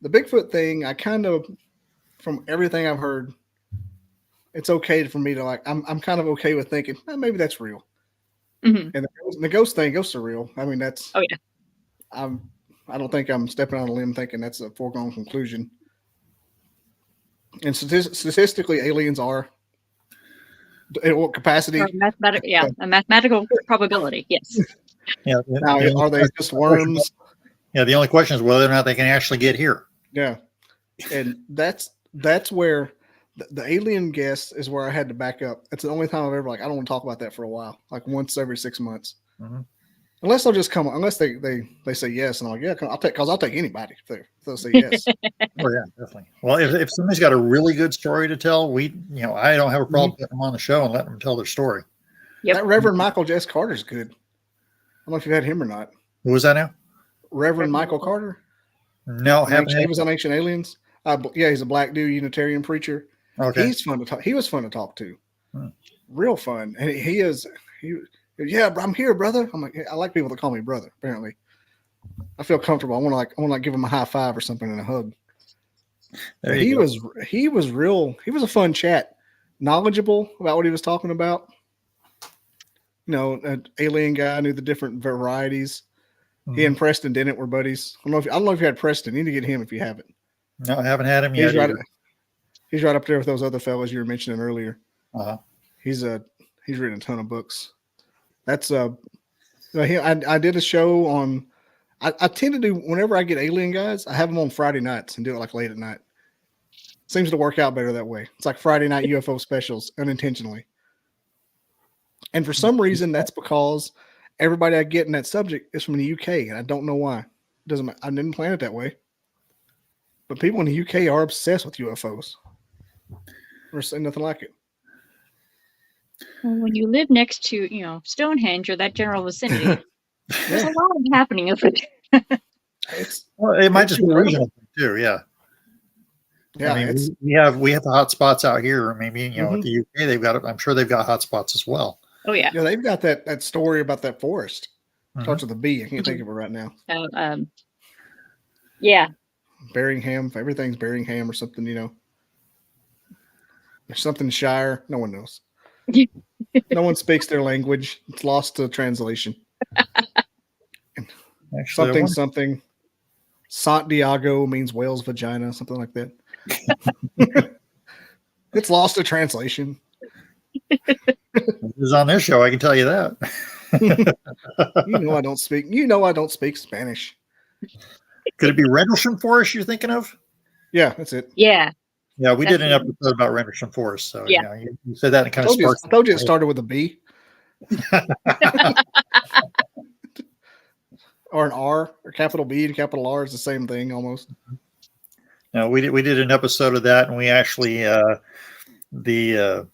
the Bigfoot thing, I kind of, from everything I've heard, it's okay for me to like. I'm kind of okay with thinking maybe that's real. Mm-hmm. And the ghosts are real. I mean, that's. Oh yeah. I don't think I'm stepping on a limb thinking that's a foregone conclusion. And statistically, aliens are. In what capacity? A mathematical probability. Yes. Yeah. Now, are they just worms? Yeah. The only question is whether or not they can actually get here. Yeah, and that's where the alien guest is where I had to back up. It's the only time I've ever I don't want to talk about that for a while, like once every 6 months. Mm-hmm. Unless they'll just come, unless they say yes, and I'm like, yeah, I'll take anybody if they'll say yes. Oh yeah, definitely. Well, if somebody's got a really good story to tell, I don't have a problem putting them on the show and letting them tell their story. Yep. That Reverend Michael J. Carter's good. I don't know if you've had him or not. Who was that now? Reverend Michael Carter. No, he was on Ancient Aliens. Yeah, he's a black dude, Unitarian preacher. Okay. He's fun to talk. He was fun to talk to. Real fun. And yeah, I'm here, brother. I'm like, I like people that call me brother. Apparently, I feel comfortable. I want to give him a high five or something and a hug. He was real. He was a fun chat, knowledgeable about what he was talking about. An alien guy, knew the different varieties. Mm-hmm. He and Preston Dennett were buddies. I don't know if you had Preston. You need to get him if you haven't. No, I haven't had him yet. He's right up there with those other fellows you were mentioning earlier. Uh-huh. He's written a ton of books. That's I did a show on. I tend to do whenever I get alien guys, I have them on Friday nights and do it like late at night. Seems to work out better that way. It's like Friday night UFO specials unintentionally. And for some reason, that's because everybody I get in that subject is from the UK, and I don't know why. I didn't plan it that way. But people in the UK are obsessed with UFOs. Never seen nothing like it. Well, when you live next to, Stonehenge or that general vicinity, there's a lot happening over there. It might just be regional too. Yeah. Yeah. I mean, we have the hot spots out here. Maybe at the UK I'm sure they've got hot spots as well. Oh yeah. Yeah, they've got that story about that forest. Starts with a B. I can't think of it right now. Yeah. Berringham. Everything's Berringham or something. There's something Shire. No one knows. No one speaks their language. It's lost to translation. Actually, something. Santiago means whale's vagina, something like that. It's lost to translation. It was on this show, I can tell you that. I don't speak Spanish. Could it be Rendlesham Forest you're thinking of? Yeah, that's it. Yeah. Yeah, we did an episode about Rendlesham Forest. So yeah, you said that and kind of sparked. I told you it started with a B. Or an R, or capital B and capital R is the same thing almost. No, we did an episode of that, and we actually the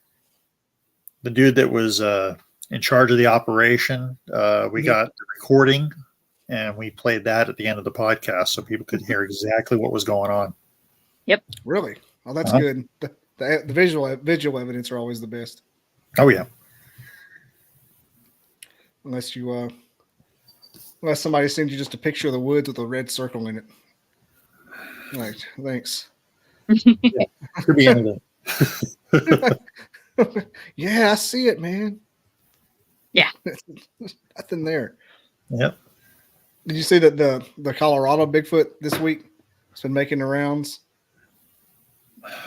dude that was in charge of the operation, we got the recording, and we played that at the end of the podcast so people could hear exactly what was going on. Yep. Really? Oh, that's good. The visual evidence are always the best. Oh yeah. Unless somebody sends you just a picture of the woods with a red circle in it. Right. Thanks. Yeah, could be anything. Yeah, I see it, man. Yeah. Nothing there. Yep. Did you see that the Colorado Bigfoot this week? It's been making the rounds.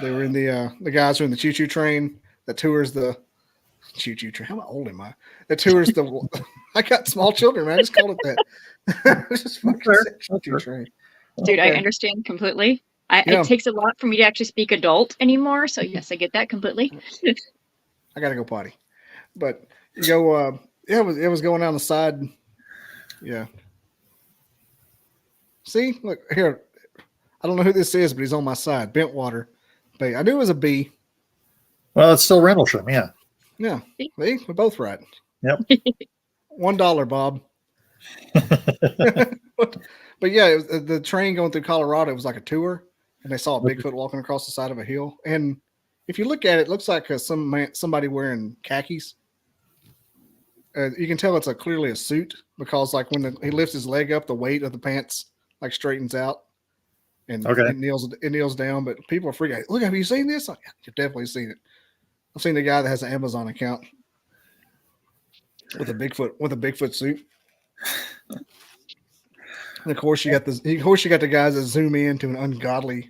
They were in the guys were in the choo-choo train that tours the choo-choo train. How old am I? That tours the. I got small children, man. I just called it that. Just fucking choo-choo train. Dude, okay. I understand completely. It takes a lot for me to actually speak adult anymore. So yes, I get that completely. I gotta go potty, but you go. It was going down the side. Yeah. See, look here. I don't know who this is, but he's on my side. Bentwater Bay. I knew it was a B. Well, it's still Rendlesham, yeah. Yeah. See, we're both right. Yep. $1, Bob. But yeah, the train going through Colorado, it was like a tour, and they saw a Bigfoot walking across the side of a hill. And if you look at it, it looks like somebody wearing khakis. You can tell it's clearly a suit because, like, when he lifts his leg up, the weight of the pants like straightens out, and it kneels down. But people are freaking out. Look, have you seen this? You've definitely seen it. I've seen the guy that has an Amazon account with a Bigfoot suit. And of course, you got the guys that zoom in to an ungodly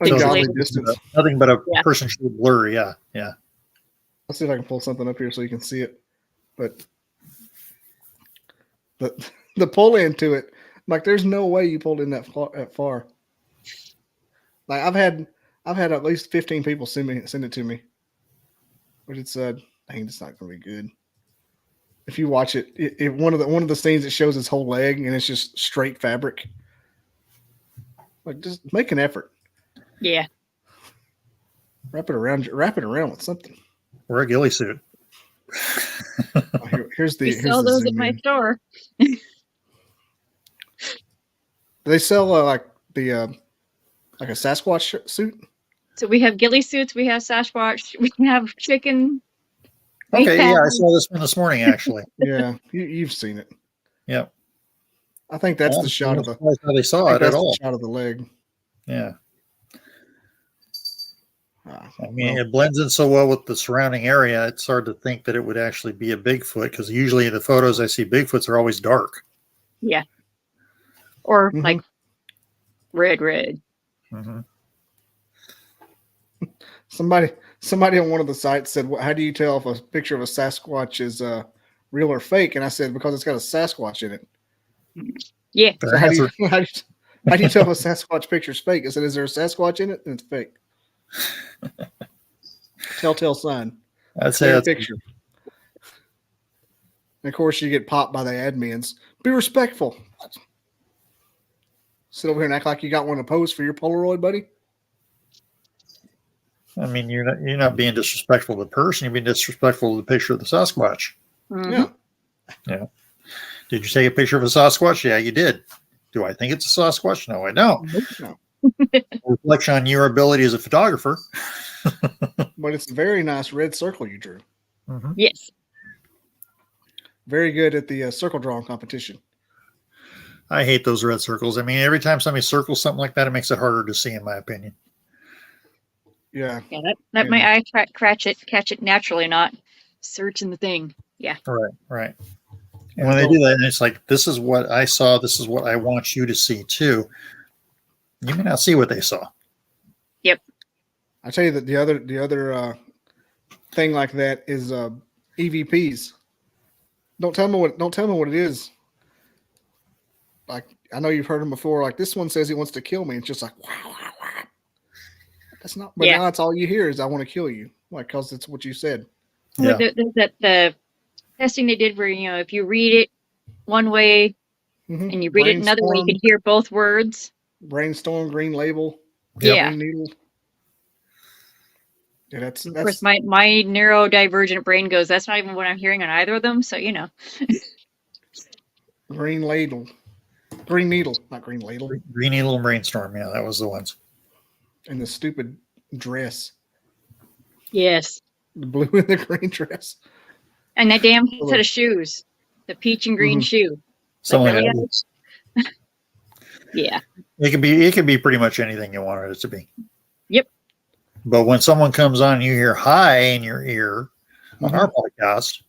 distance. Nothing but a person should blur. Yeah. Let's see if I can pull something up here so you can see it. But the pull into it, like, there's no way you pulled in that far. Like I've had at least 15 people send it to me, but it's dang, it's not going to be good. If you watch it, one of the scenes it shows his whole leg and it's just straight fabric. Like just make an effort. Yeah. Wrap it around with something. Or a ghillie suit. Here's the. We sell those at my store. They sell like a Sasquatch suit. So we have ghillie suits, we have Sasquatch, we have chicken. Okay, yeah, I saw this one this morning actually. Yeah, you've seen it. Yep. I think that's the shot of the. How they saw it at all. The shot of the leg. Yeah. I mean, it blends in so well with the surrounding area. It's hard to think that it would actually be a Bigfoot because usually the photos I see Bigfoots are always dark. Yeah. Or like red. Mm-hmm. Somebody on one of the sites said, "How do you tell if a picture of a Sasquatch is real or fake?" And I said, "Because it's got a Sasquatch in it." Yeah. So how do you tell if a Sasquatch picture is fake? I said, "Is there a Sasquatch in it?" And it's fake. Telltale sign. I'd say that's a picture. And of course, you get popped by the admins. Be respectful. Sit over here and act like you got one to pose for your Polaroid, buddy. I mean, you're not being disrespectful to the person. You're being disrespectful to the picture of the Sasquatch. Mm-hmm. Yeah. Yeah. Did you take a picture of a Sasquatch? Yeah, you did. Do I think it's a Sasquatch? No, I don't. No. Reflection on your ability as a photographer. But it's a very nice red circle you drew. Mm-hmm. Yes. Very good at the circle drawing competition. I hate those red circles. I mean, every time somebody circles something like that, it makes it harder to see, in my opinion. Yeah. Yeah, let my eye catch it naturally, not searching the thing. Yeah. Right. And when they do that, and it's like, this is what I saw, this is what I want you to see too. You may not see what they saw. Yep. I tell you that the other thing like that is EVPs. Don't tell me what it is. Like, I know you've heard them before. Like, this one says he wants to kill me. It's just like, wow. That's not. But now that's all you hear is I want to kill you. Like, because it's what you said. Yeah. The testing they did where, if you read it one way and you read it another way, you can hear both words. Brainstorm, green label. Yeah. Green needle. Yeah, that's of course my neurodivergent brain goes, that's not even what I'm hearing on either of them. So, Green ladle. Green needle, not green ladle. Green needle and brainstorm. Yeah, that was the ones. And the stupid dress. Yes. The blue and the green dress. And that damn set of shoes. The peach and green shoe. Yeah. It can be pretty much anything you wanted it to be. Yep. But when someone comes on and you hear hi in your ear on our podcast,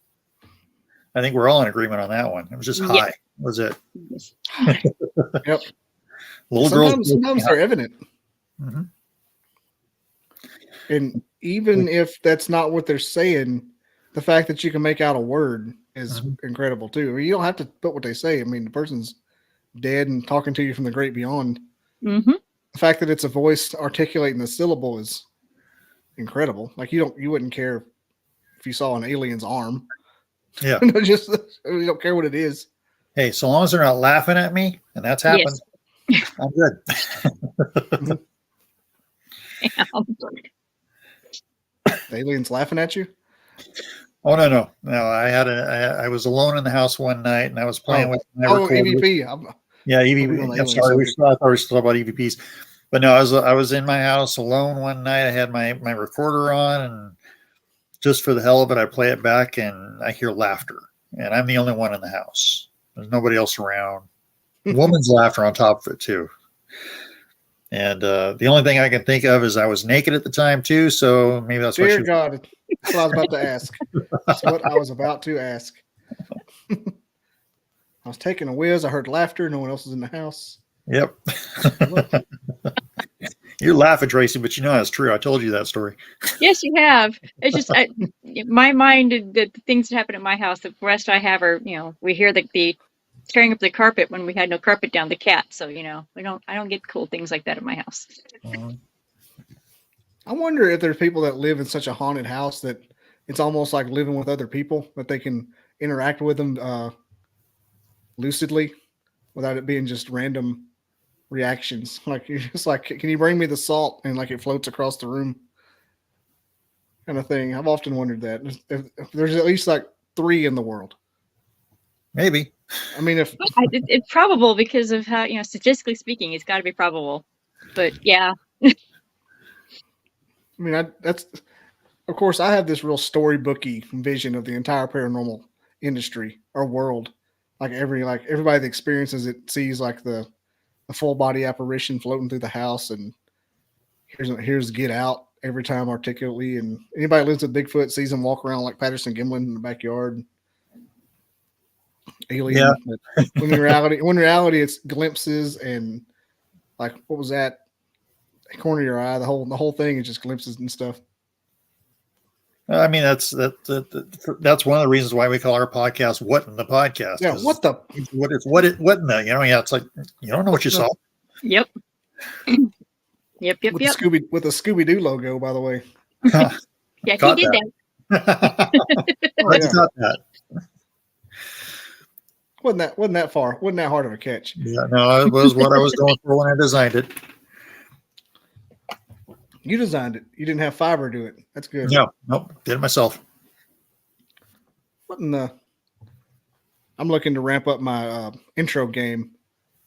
I think we're all in agreement on that one. It was just hi. Was it? Yep. Little sometimes they're evident. Mm-hmm. And even if that's not what they're saying, the fact that you can make out a word is incredible too. I mean, you don't have to put what they say. I mean, the person's dead and talking to you from the great beyond. Mm-hmm. The fact that it's a voice articulating the syllable is incredible. Like you wouldn't care if you saw an alien's arm. Yeah. Just you don't care what it is. Hey, so long as they're not laughing at me, and that's happened, I'm good. The alien's laughing at you? Oh no! I was alone in the house one night, and I was playing with my recorder. EVP. EVP. I'm sorry, I thought we were still about EVPs, but no, I was in my house alone one night. I had my recorder on, and just for the hell of it, I play it back, and I hear laughter, and I'm the only one in the house. There's nobody else around. Woman's laughter on top of it too. And the only thing I can think of is I was naked at the time too, so maybe that's Dear God. That's what I was about to ask. That's what I was about to ask. I was taking a whiz. I heard laughter. No one else was in the house. Yep. You're laughing, Tracy, but you know that's true. I told you that story. Yes, you have. It's just my mind, the things that happen at my house. The rest I have are, we hear the tearing up the carpet when we had no carpet down the cat. So, I don't get cool things like that at my house. I wonder if there's people that live in such a haunted house that it's almost like living with other people, that they can interact with them lucidly without it being just random reactions. Like you're just like, can you bring me the salt? And like it floats across the room, kind of thing. I've often wondered that if there's at least like 3 in the world. Maybe. I mean, if it's probable because of how, statistically speaking, it's got to be probable. But yeah. I mean, that's of course I have this real storybooky vision of the entire paranormal industry or world. Like everybody that experiences it sees like the full body apparition floating through the house, and here's Get Out every time articulately, and anybody who lives with Bigfoot sees him walk around like Patterson Gimlin in the backyard. Alien. Yeah. When in reality it's glimpses and like what was that? Corner of your eye. The whole thing is just glimpses and stuff. I mean, that's one of the reasons why we call our podcast "What in the Podcast." Yeah, what in the Yeah, it's like you don't know what you saw. Yep. Yep. With the Scooby-Doo logo, by the way. Yeah, he did that. Got that. Wasn't that far? Wasn't that hard of a catch? Yeah, no, it was what I was going for when I designed it. You designed it. You didn't have Fiverr do it. That's good. Nope, did it myself. What in the? I'm looking to ramp up my intro game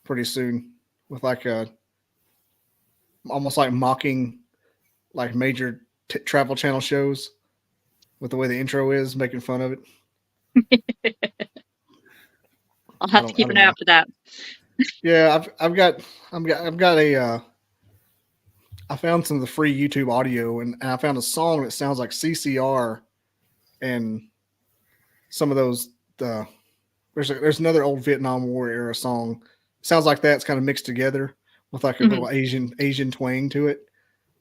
pretty soon with like almost like mocking like major travel channel shows with the way the intro is, making fun of it. I'll have to keep an eye out for that. Yeah, I've got a I found some of the free YouTube audio, and I found a song that sounds like CCR and some of those. There's another old Vietnam War era song. Sounds like that's kind of mixed together with like a little Asian twang to it,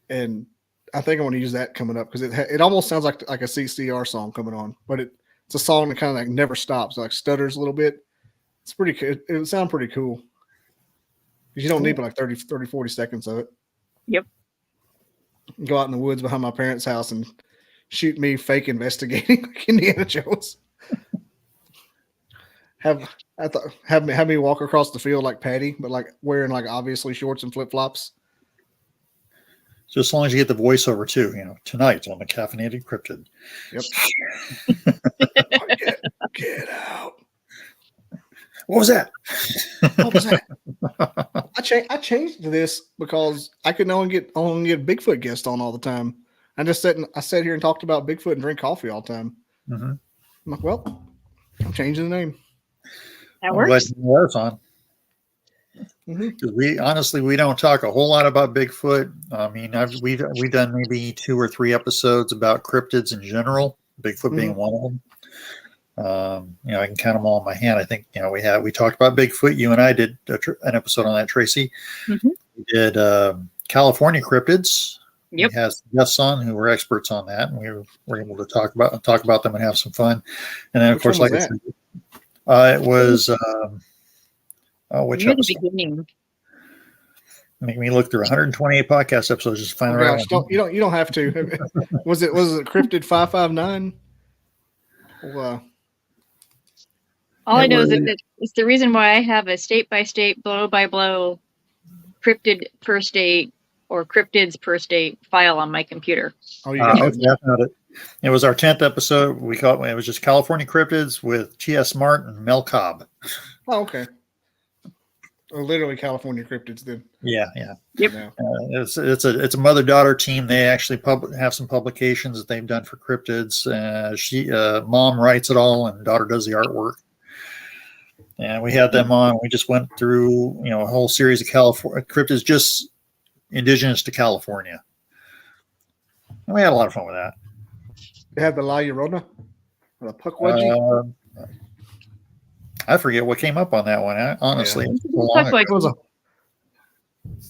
and I think I want to use that coming up because it almost sounds like a CCR song coming on, but it's a song that kind of like never stops, like stutters a little bit. It's pretty good. It would sound pretty cool because you don't need but like 30, 40 seconds of it. Yep. Go out in the woods behind my parents' house and shoot me fake investigating like Indiana Jones. Have me walk across the field like Patty, but like wearing like obviously shorts and flip flops. So as long as you get the voiceover too, tonight on the Caffeinated Cryptid. Yep. Get out. What was that? I changed this because I could only get Bigfoot guests on all the time. I sat here and talked about Bigfoot and drink coffee all the time. Mm-hmm. I'm like, well, I'm changing the name. That works. Glad on. Because we don't talk a whole lot about Bigfoot. I mean, we've done maybe 2 or 3 episodes about cryptids in general. Bigfoot being one of them. I can count them all on my hand. I think we talked about Bigfoot. You and I did an episode on that, Tracy. Mm-hmm. We did California cryptids. Yep. We had guests on who were experts on that, and we were able to talk about them and have some fun. And then, of course, like I said, it was which near episode? the beginning. Make me look through 128 podcast episodes just to find the right one. You don't have to. Was it Cryptid 559? Well, all I know is that it's the reason why I have a state-by-state, blow-by-blow cryptid per state or cryptids per state file on my computer. Oh, you got it. It was our 10th episode. It was just California cryptids with T.S. Martin and Mel Cobb. Oh, okay. Literally California cryptids then. Yeah. Yep. It's a mother-daughter team. They actually have some publications that they've done for cryptids. Mom writes it all and daughter does the artwork. And we had them on. We just went through a whole series of California cryptids just indigenous to California. And we had a lot of fun with that. They had the La Llorona or the Pukwudgie. I forget what came up on that one. Honestly, I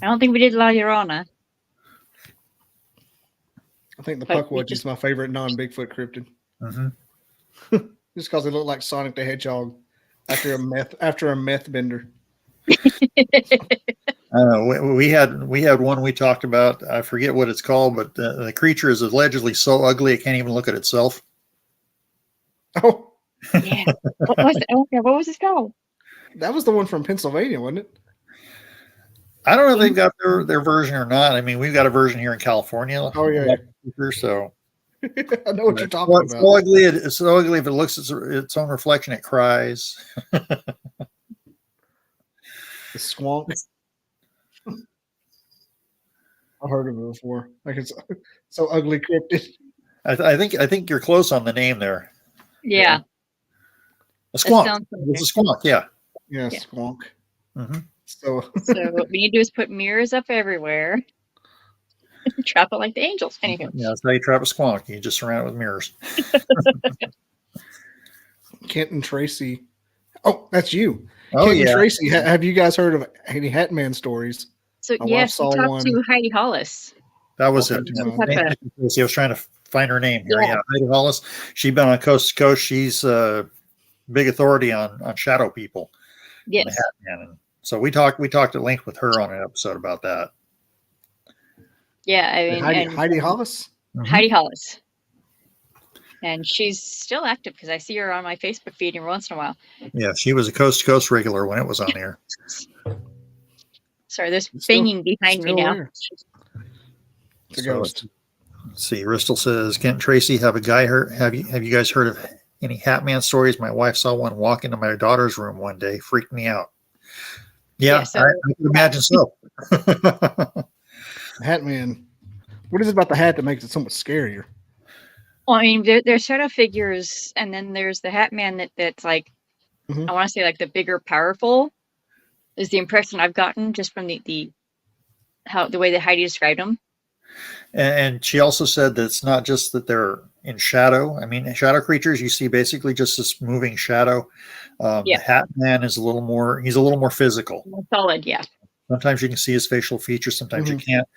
don't think we did La Llorona. I think the Pukwudgie is my favorite non-Bigfoot cryptid. Mm-hmm. Just because they look like Sonic the Hedgehog after a meth bender. I don't know. We had one we talked about. I forget what it's called, but the creature is allegedly so ugly it can't even look at itself. Oh, Yeah. What was it? Okay, what was this called? that was the one from Pennsylvania, wasn't it? I don't know if they've got their version or not. I mean, we've got a version here in California. Oh yeah. So I know what you're talking it's about. so ugly. It's so ugly. If it looks at its own reflection, it cries. The squonk. I've heard of it before. Like it's so ugly cryptid. I think you're close on the name there. Yeah. A squonk. sounds It's a squonk. Yeah. Yeah, Yeah. squonk. Mm-hmm. So So what we need to do is put mirrors up everywhere. Trap it like the angels. Anywho. Yeah, that's how you trap a squonk. You just surround it with mirrors. Kent and Tracy. Oh, that's you. Oh Kent and yeah. Tracy. Have you guys heard of any Hat Man stories? So My wife yes, we saw talked one. to Heidi Hollis. That was it. Welcome to my- I was trying to find her name here. Yeah. Yeah, Heidi Hollis. She's been on Coast to Coast. She's a big authority on shadow people. Yes. The Hat Man. And so we talked at length with her on an episode about that. Yeah, I mean, and Heidi Hollis. Mhm. Heidi Hollis. And she's still active because I see her on my Facebook feed every once in a while. Yeah, she was a Coast to Coast regular when it was on air. Sorry, there's Still- banging behind me still now. there. It's a So ghost. let's see. Ristel says, Kent and Tracy, have you guys heard of any Hat Man stories? My wife saw one walk into my daughter's room one day, freaked me out. Yeah, Yeah, so- I can imagine so. Hat Man. What is it about the hat that makes it so much scarier? Well, I mean, there's shadow figures, and then there's the Hat Man that's like, Mhm. I want to say like the bigger, powerful is the impression I've gotten just from the way that Heidi described him. And she also said that it's not just that they're in shadow. I mean, shadow creatures, you see basically just this moving shadow. Yeah. The Hat Man is he's a little more physical. More solid, yeah. Sometimes you can see his facial features, sometimes you Mhm. can't.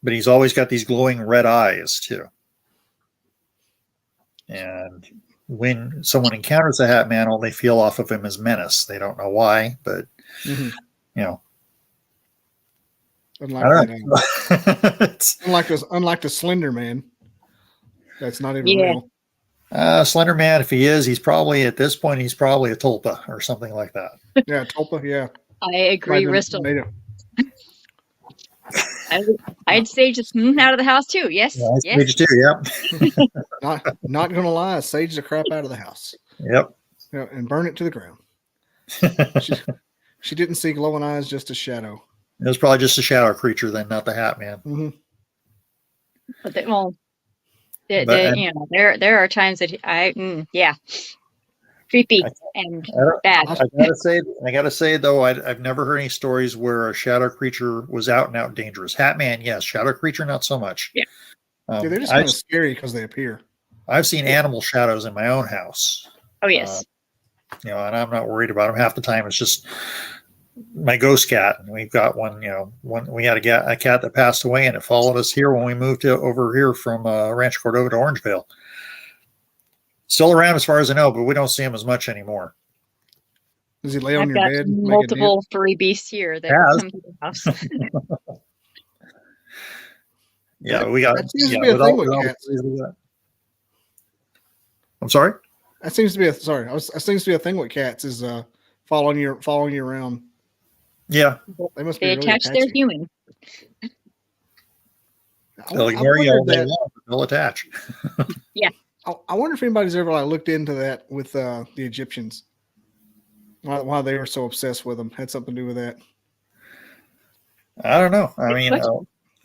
But he's always got these glowing red eyes too. And when someone encounters a Hat Man, all they feel off of him is menace. They don't know why, but Mhm. you know, Unlike, I that, don't know. It's, unlike the Slender Man. That's not even Yeah. real. Slender Man, if he is, he's probably at this point, he's probably a tulpa or something like that. Yeah, Tulpa. Yeah. I agree, Might have Ristel. made it- I'd say just out of the house too. Yes, Yeah, yes. Stage 2, yep. Not gonna lie, sage the crap out of the house. Yep. Yeah, and burn it to the ground. She didn't see glowing eyes, just a shadow. It was probably just a shadow creature then, not the Hat Man. Mm-hmm. But there are times that creepy and bad. I gotta say though, I've never heard any stories where a shadow creature was out and out dangerous. Hat Man, yes. Shadow creature, not so much. Yeah. Yeah, they're just kind of scary because they appear. I've seen animal shadows in my own house. Oh yes. And I'm not worried about them. Half the time it's just my ghost cat. And we've got one, we had a cat that passed away and it followed us here when we moved over here from Rancho Cordova to Orangevale. Still around as far as I know, but we don't see him as much anymore. Does he lay on I've your got bed? Make a multiple furry beasts here that Yes. come to the house. Yeah, we got. That seems to yeah, be a with thing all- with with all- cats. I'm sorry. That seems to be that seems to be a thing with cats is following you around. Yeah, They must be They really attach their attached. human. they'll I ignore you all wondered day that- long, but they'll attach. I wonder if anybody's ever looked into that with the Egyptians. Why they were so obsessed with them had something to do with that. I don't know. I mean,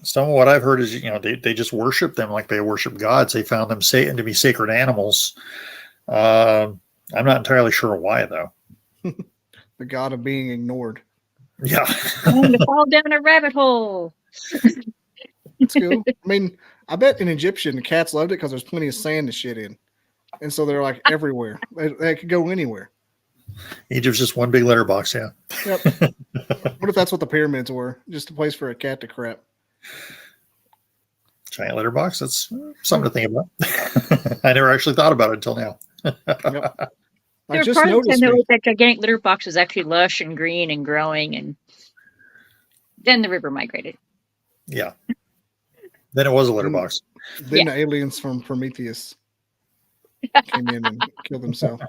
some of what I've heard is they just worship them like they worship gods. They found them to be sacred animals. I'm not entirely sure why though. The god of being ignored. Yeah. I'm going to fall down a rabbit hole. It's cool. I mean, I bet in Egyptian the cats loved it because there's plenty of sand to shit in, and so they're like everywhere. They could go anywhere. Egypt's just one big litter box. Yeah. Yep. What if that's what the pyramids were? Just a place for a cat to crap. Giant litter box. That's something to think about. I never actually thought about it until now. Yep. I There were just parts of noticed. that gigantic litter box was actually lush and green and growing, and Then the river migrated. Yeah. Then it was a litter box. Then the aliens from Prometheus came in and killed themselves.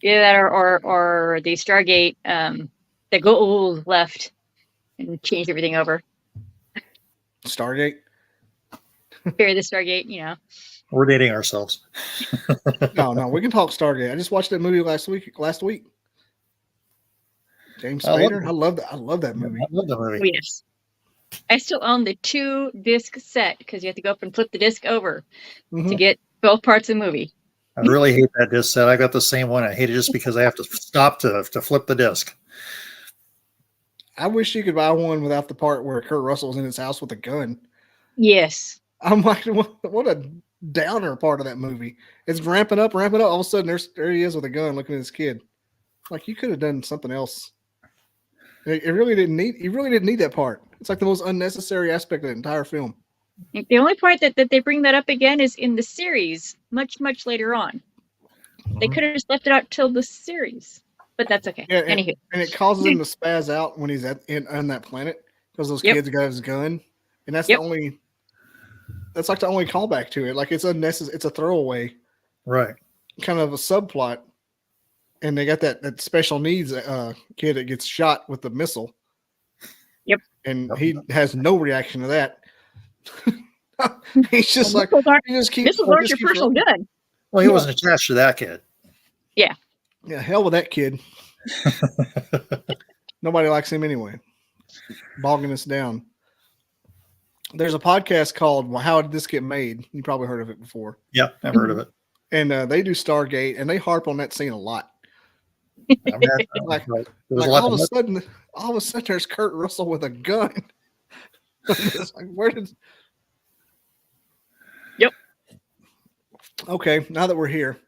Yeah, that or the Stargate, the Goa'uld left and changed everything over. Stargate? Bury the Stargate, you know. We're dating ourselves. No, we can talk Stargate. I just watched that movie last week. James Spader. I love that movie. I love that movie. Oh, yes. I still own the 2-disc set because you have to go up and flip the disc over to get both parts of the movie. I really hate that disc set. I got the same one. I hate it just because I have to stop to flip the disc. I wish you could buy one without the part where Kurt Russell's in his house with a gun. Yes. I'm like, what a downer part of that movie. It's ramping up. All of a sudden, there he is with a gun looking at his kid. Like, you could have done something else. It really didn't need. You really didn't need that part. It's like the most unnecessary aspect of the entire film. The only part that they bring that up again is in the series, much later on. They could have just left it out till the series, but that's okay. Yeah, Anywho, and it causes him to spaz out when he's on that planet because those kids got his gun, and that's the only. That's like the only callback to it. Like, it's unnecessary. It's a throwaway, right? Kind of a subplot. And they got that special needs kid that gets shot with the missile. Yep. And he has no reaction to that. He's just like, missiles aren't your personal gun. Well, he wasn't attached to that kid. Yeah. Yeah, hell with that kid. Nobody likes him anyway. Bogging us down. There's a podcast called How Did This Get Made? You probably heard of it before. Yeah, I've heard of it. And they do Stargate, and they harp on that scene a lot. Like all of a sudden, there's Kurt Russell with a gun. It's like, where did? Yep. Okay, now that we're here,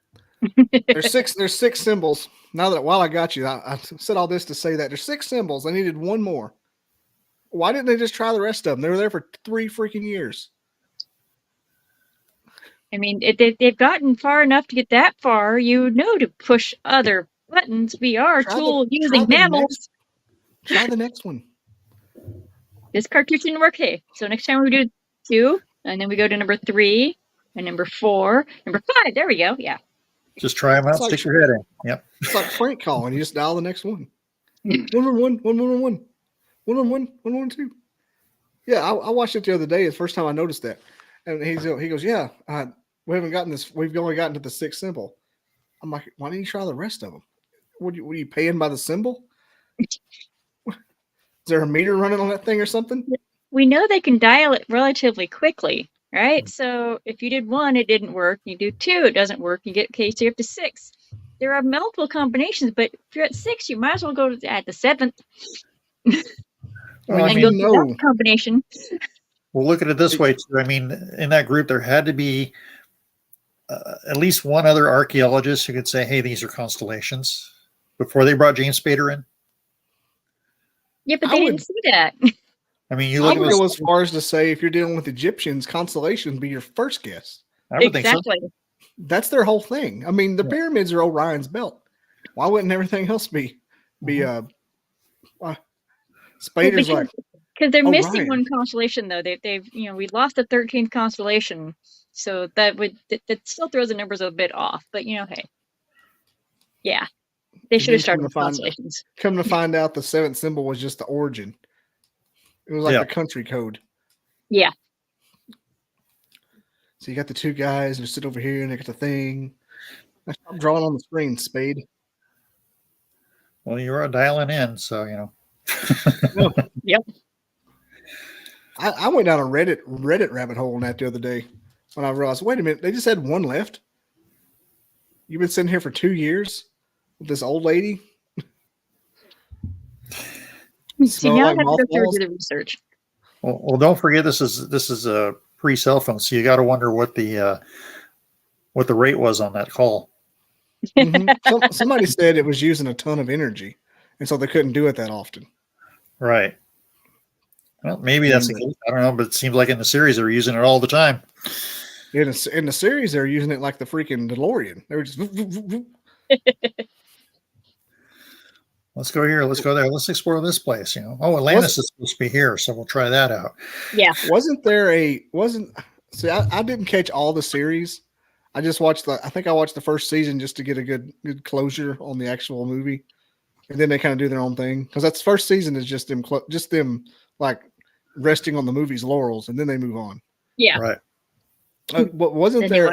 there's six symbols. Now that while I got you, I said all this to say that there's 6 symbols. I needed one more. Why didn't they just try the rest of them? They were there for 3 freaking years. I mean, they've gotten far enough to get that far. You know, to push other buttons. We are tool-using mammals. Try the next one. This cartridge didn't work. Hey, so next time we do 2, and then we go to number 3, and number 4, number 5. There we go. Yeah. Just try them out. Stick your head in. Yep. It's like prank calling. You just dial the next one. 111. 111. Yeah, I watched it the other day. It's the first time I noticed that. And he goes, yeah, we haven't gotten this. We've only gotten to the 6th symbol. I'm like, why didn't you try the rest of them? What are you paying by the symbol? Is there a meter running on that thing or something? We know they can dial it relatively quickly, right? So if you did 1, it didn't work. You do 2, it doesn't work. You get so you're up to 6. There are multiple combinations, but if you're at 6, you might as well go at the 7th. Well, and go to that combination. Well, look at it this way, too. I mean, in that group, there had to be at least one other archaeologist who could say, hey, these are constellations before they brought James Spader in. Yeah, but they didn't see that. I mean, you look at go as far as to say, if you're dealing with Egyptians, constellations be your first guess. I would think so. That's their whole thing. I mean, the pyramids are Orion's belt. Why wouldn't everything else be Spader's like, because they're missing one constellation though. They've we lost the 13th constellation, so that still throws the numbers a bit off. But hey, yeah, they should have started with constellations. Come to find out, the 7th symbol was just the origin. It was like the country code. Yeah. So you got the 2 guys who sit over here, and they got the thing. I'm drawing on the screen, Spade. Well, you were dialing in, so Yep. I went down a Reddit rabbit hole on that the other day when I realized, wait a minute, they just had 1 left. You've been sitting here for 2 years with this old lady. So now I have to go through and do the research. Well, don't forget this is a pre-cell phone, so you got to wonder what the rate was on that call. Mm-hmm. Somebody said it was using a ton of energy, and so they couldn't do it that often. Right. Well, maybe that's the case. I don't know, but it seems like in the series they're using it all the time. In the series, they're using it like the freaking DeLorean. They were just. let's go here, let's go there, let's explore this place. Oh, Atlantis is supposed to be here, so we'll try that out. Yeah. See, I didn't catch all the series. I just watched I think I watched the first season just to get a good closure on the actual movie. And then they kind of do their own thing. Because that's first season is just them like resting on the movie's laurels, and then they move on. Yeah. Right. But wasn't there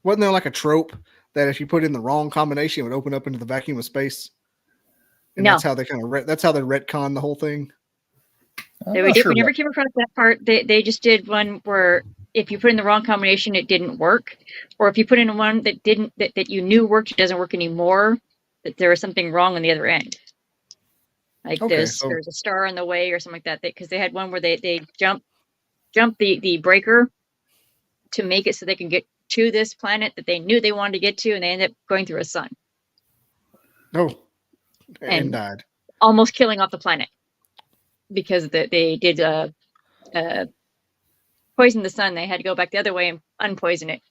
like a trope that if you put in the wrong combination, it would open up into the vacuum of space? And No. that's how they that's how they retcon the whole thing. We never came across that part. They just did one where if you put in the wrong combination, it didn't work, or if you put in one that you knew worked, it doesn't work anymore. That there was something wrong on the other end. Like there's a star in the way or something like that. Because they had one where they jump the breaker to make it so they can get to this planet that they knew they wanted to get to, and they ended up going through a sun. Oh, and died, almost killing off the planet because they did poison the sun. They had to go back the other way and unpoison it.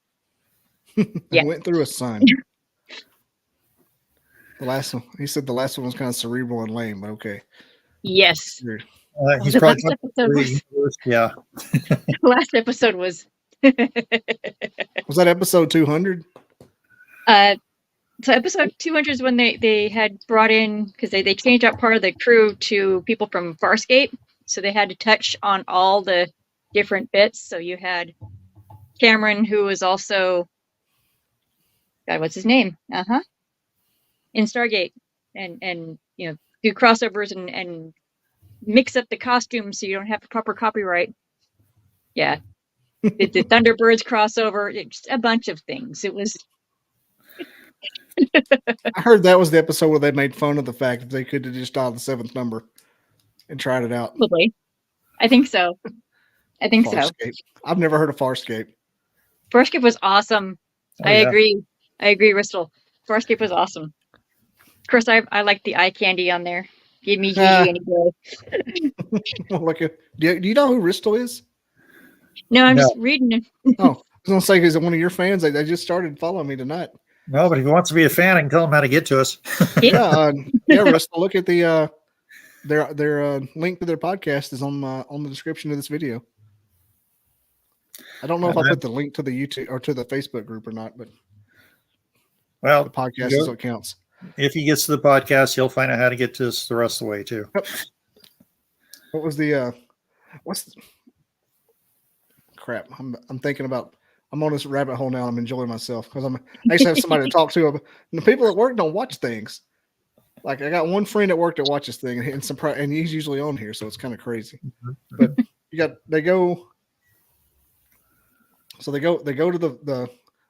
Yeah, went through a sun. The last one, he said the last one was kind of cerebral and lame, but okay. Yes. He's probably yeah. The last episode was. Was that episode 200? So episode 200 is when they had brought in, because they changed out part of the crew to people from Farscape, so they had to touch on all the different bits. So you had Cameron, who was also, God, what's his name? In Stargate, and do crossovers and mix up the costumes so you don't have proper copyright. Yeah, the Thunderbirds crossover, just a bunch of things. It was. I heard that was the episode where they made fun of the fact that they could have just dialed the 7th number and tried it out. Probably. I think so. Farscape. I've never heard of Farscape. Farscape was awesome. I agree, Ristel. Farscape was awesome. Of course, I like the eye candy on there. Give me Gigi any day. Do you know who Ristel is? No, I'm just reading it. Oh, I was going to say, is it one of your fans? They just started following me tonight. No, but if he wants to be a fan, I can tell him how to get to us. Yeah, Ristel, look at the their link to their podcast is on the description of this video. I don't know if I put the link to the YouTube or to the Facebook group or not, but the podcast is what counts. If he gets to the podcast, he'll find out how to get to us the rest of the way too. What was the crap? I'm thinking about. I'm on this rabbit hole now. I'm enjoying myself because I actually have somebody to talk to. And the people at work don't watch things. Like I got one friend at work that watches things, and he's usually on here, so it's kind of crazy. But they go to the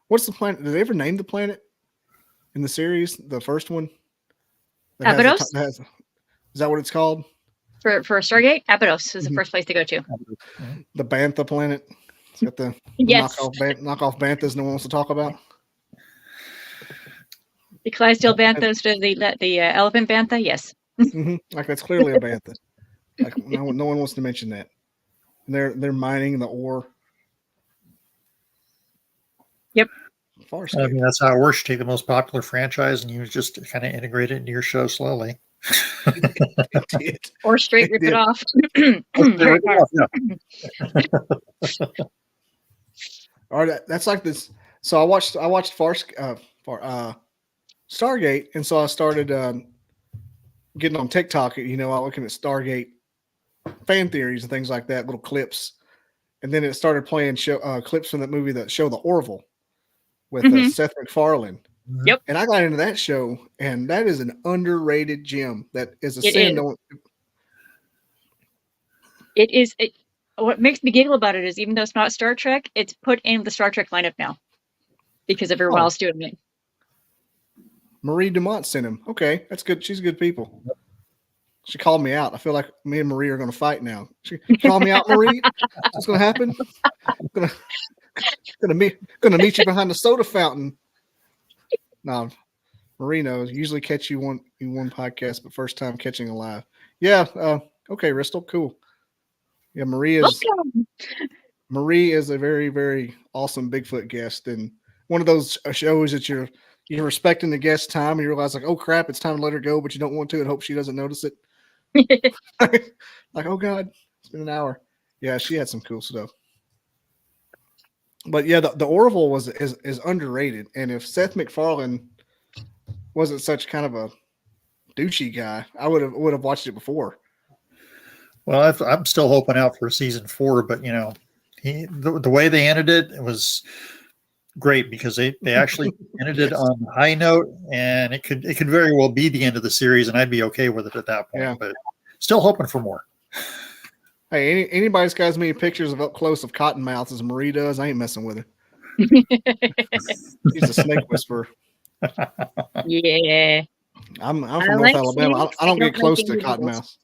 what's the planet? Did they ever name the planet in the series? The first one. Abydos? Is that what it's called? For Stargate, Abydos is the first place to go to. The Bantha planet. It's got the knockoff banthas no one wants to talk about. The Clydesdale banthas to the elephant bantha, yes. Like that's clearly a bantha. Like no one wants to mention that. And they're mining the ore. Yep. I mean, that's how it works. You take the most popular franchise and you just kind of integrate it into your show slowly. Or straight rip it off. All right, that's like this. So I watched Stargate, and so I started getting on TikTok. Looking at Stargate fan theories and things like that, little clips, and then it started playing clips from that movie, that show, The Orville, with Seth MacFarlane. Yep. And I got into that show, and that is an underrated gem. That is a sin. It is. What makes me giggle about it is, even though it's not Star Trek, it's put in the Star Trek lineup now because everyone else doing it. Marie Dumont sent him. Okay, that's good. She's good people. She called me out. I feel like me and Marie are going to fight now. She called me out, Marie. What's going to happen? Going to meet you behind the soda fountain. No, Marie knows. Usually catch you one podcast, but first time catching alive. Yeah. Okay, Ristel. Cool. Yeah, Marie is a very, very awesome Bigfoot guest, and one of those shows that you're you're respecting the guest's time, and you realize like, oh crap, it's time to let her go, but you don't want to, and hope she doesn't notice it. Like, oh god, it's been an hour. Yeah, she had some cool stuff. But yeah, the Orville is underrated, and if Seth MacFarlane wasn't such kind of a douchey guy, I would have watched it before. Well, I'm still hoping out for season 4, but you know, the way they ended it was great because they actually ended it on a high note, and it could very well be the end of the series, and I'd be okay with it at that point. Yeah. But still hoping for more. Hey, anybody's got as many pictures of up close of Cottonmouth as Marie does, I ain't messing with her. She's a snake whisperer. Yeah. I'm from North Alabama. I don't get close to Cottonmouth.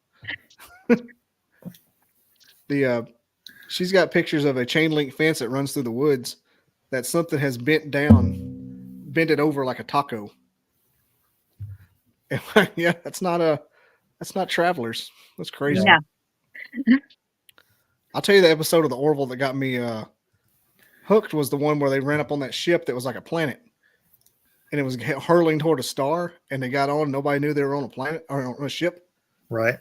She's got pictures of a chain link fence that runs through the woods that something has bent it over like a taco. And, yeah, that's not travelers. That's crazy. Yeah. I'll tell you the episode of the Orville that got me hooked was the one where they ran up on that ship that was like a planet, and it was hurling toward a star, and they got on. Nobody knew they were on a planet or on a ship. Right.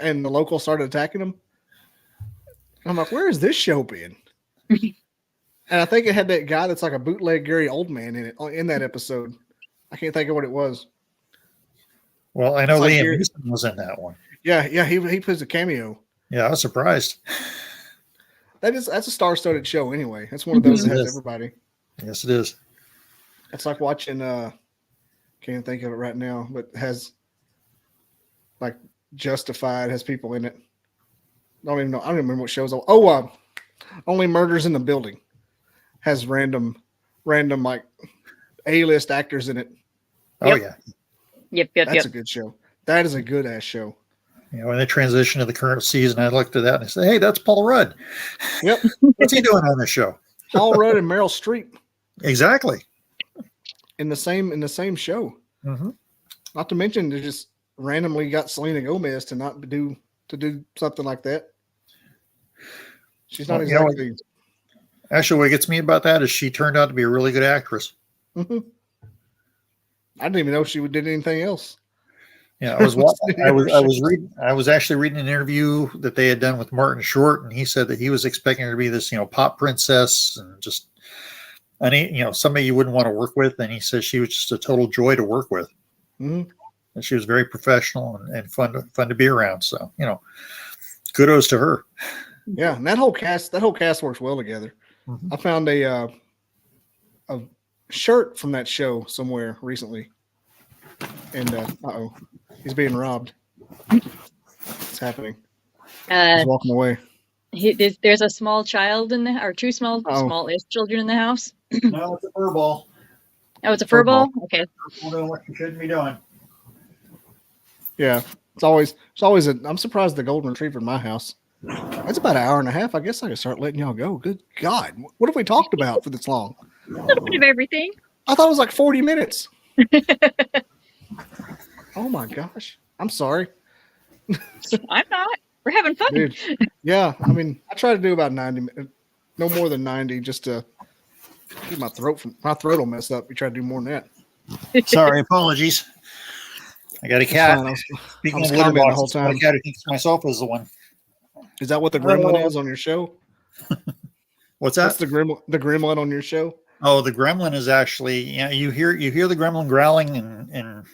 And the locals started attacking them. I'm like, where has this show been? And I think it had that guy that's like a bootleg Gary Oldman in that episode. I can't think of what it was. Well, I know Liam Neeson was in that one. Yeah, he plays a cameo. Yeah, I was surprised. That's a star-studded show anyway. That's one of those that has everybody. Yes, it is. It's like watching can't think of it right now, but has like Justified has people in it. I don't even know. I don't remember what shows. Only Murders in the Building has random like A-list actors in it. Oh yeah. Yep. That's a good show. That is a good ass show. You know, when they transition to the current season, I looked at that and I said, "Hey, that's Paul Rudd." Yep. What's he doing on this show? Paul Rudd and Meryl Streep. Exactly. In the same show. Mm-hmm. Not to mention, they just randomly got Selena Gomez to do something like that. She's not exactly. Actually, what gets me about that is she turned out to be a really good actress. Mm-hmm. I didn't even know she did anything else. Yeah, I was actually reading an interview that they had done with Martin Short, and he said that he was expecting her to be this, pop princess and just somebody you wouldn't want to work with. And he says she was just a total joy to work with. Mm-hmm. And she was very professional and fun to be around. So, kudos to her. Yeah, and that whole cast works well together. Mm-hmm. I found a shirt from that show somewhere recently, and he's being robbed. It's happening. He's walking away. There's a small child or two small-ish children in the house. No, it's a fur ball. Oh, it's a fur ball? Okay. Doing what you shouldn't be doing. Yeah, it's always I'm surprised the golden retriever in my house. It's about an hour and a half. I guess I can start letting y'all go. Good God. What have we talked about for this long? A little bit of everything. I thought it was like 40 minutes. Oh my gosh. I'm sorry. I'm not. We're having fun. Dude. Yeah. I mean, I try to do about 90 minutes, no more than 90, just to keep my throat will mess up. We try to do more than that. Sorry. Apologies. I got a cat. Speaking of litter boxes, the whole time. My cat thinks myself is the one. Is that what the gremlin is on your show? What's that? What's the gremlin on your show? Oh, the gremlin is actually, you hear the gremlin growling and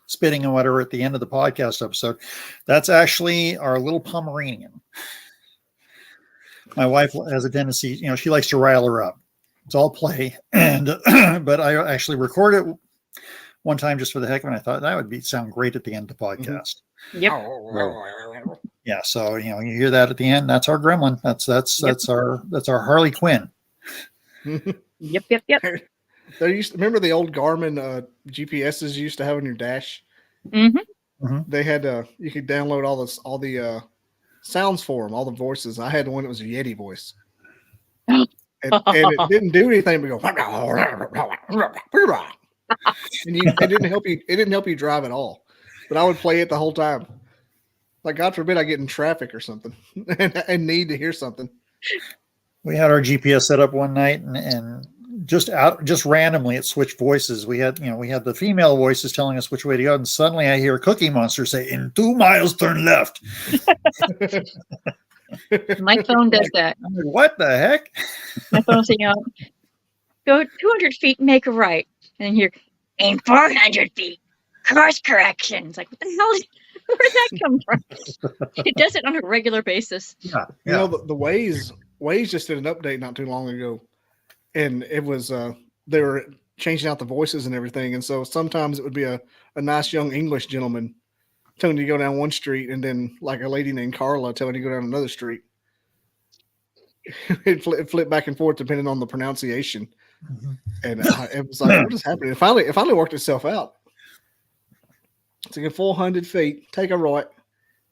spitting and whatever at the end of the podcast episode. That's actually our little Pomeranian. My wife has a tendency, she likes to rile her up. It's all play, and but I actually record it one time just for the heck of it. I thought that would sound great at the end of the podcast. Mm-hmm. Yep. Yeah, so you hear that at the end. That's our gremlin. That's our Harley Quinn. Yep. Remember the old Garmin GPSs you used to have in your dash? Mm-hmm. Mm-hmm. They had you could download all the sounds for them, all the voices. I had one that was a Yeti voice, and it didn't do anything but go. And it didn't help you. It didn't help you drive at all. But I would play it the whole time. Like, God forbid I get in traffic or something and need to hear something. We had our GPS set up one night, and just randomly it switched voices. We had the female voices telling us which way to go, and suddenly I hear Cookie Monster say, "In 2 miles, turn left." My phone does that. I'm like, what the heck? My phone's saying, go 200 feet, make a right. And then you're in 400 feet, course correction. It's like, what the hell? Where did that come from? It does it on a regular basis. Yeah. You know, the Waze just did an update not too long ago. And it was, they were changing out the voices and everything. And so sometimes it would be a nice young English gentleman telling you to go down one street, and then like a lady named Carla telling you to go down another street. It flipped back and forth depending on the pronunciation. Mm-hmm. And it was like, what is happening? It finally worked itself out. It's like 400 feet, take a right.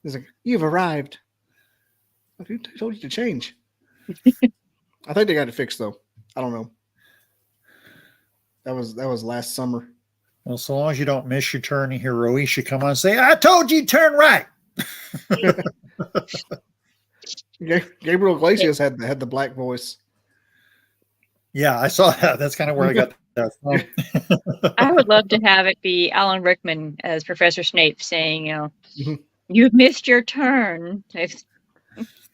It's like, you've arrived. Who told you to change? I think they got it fixed though. I don't know. That was last summer. Well, so long as you don't miss your turn, you hear Roisha come on and say, "I told you turn right." Gabriel Iglesias had the black voice. Yeah, I saw that. That's kind of where I got that from. I would love to have it be Alan Rickman as Professor Snape saying, "You've missed your turn."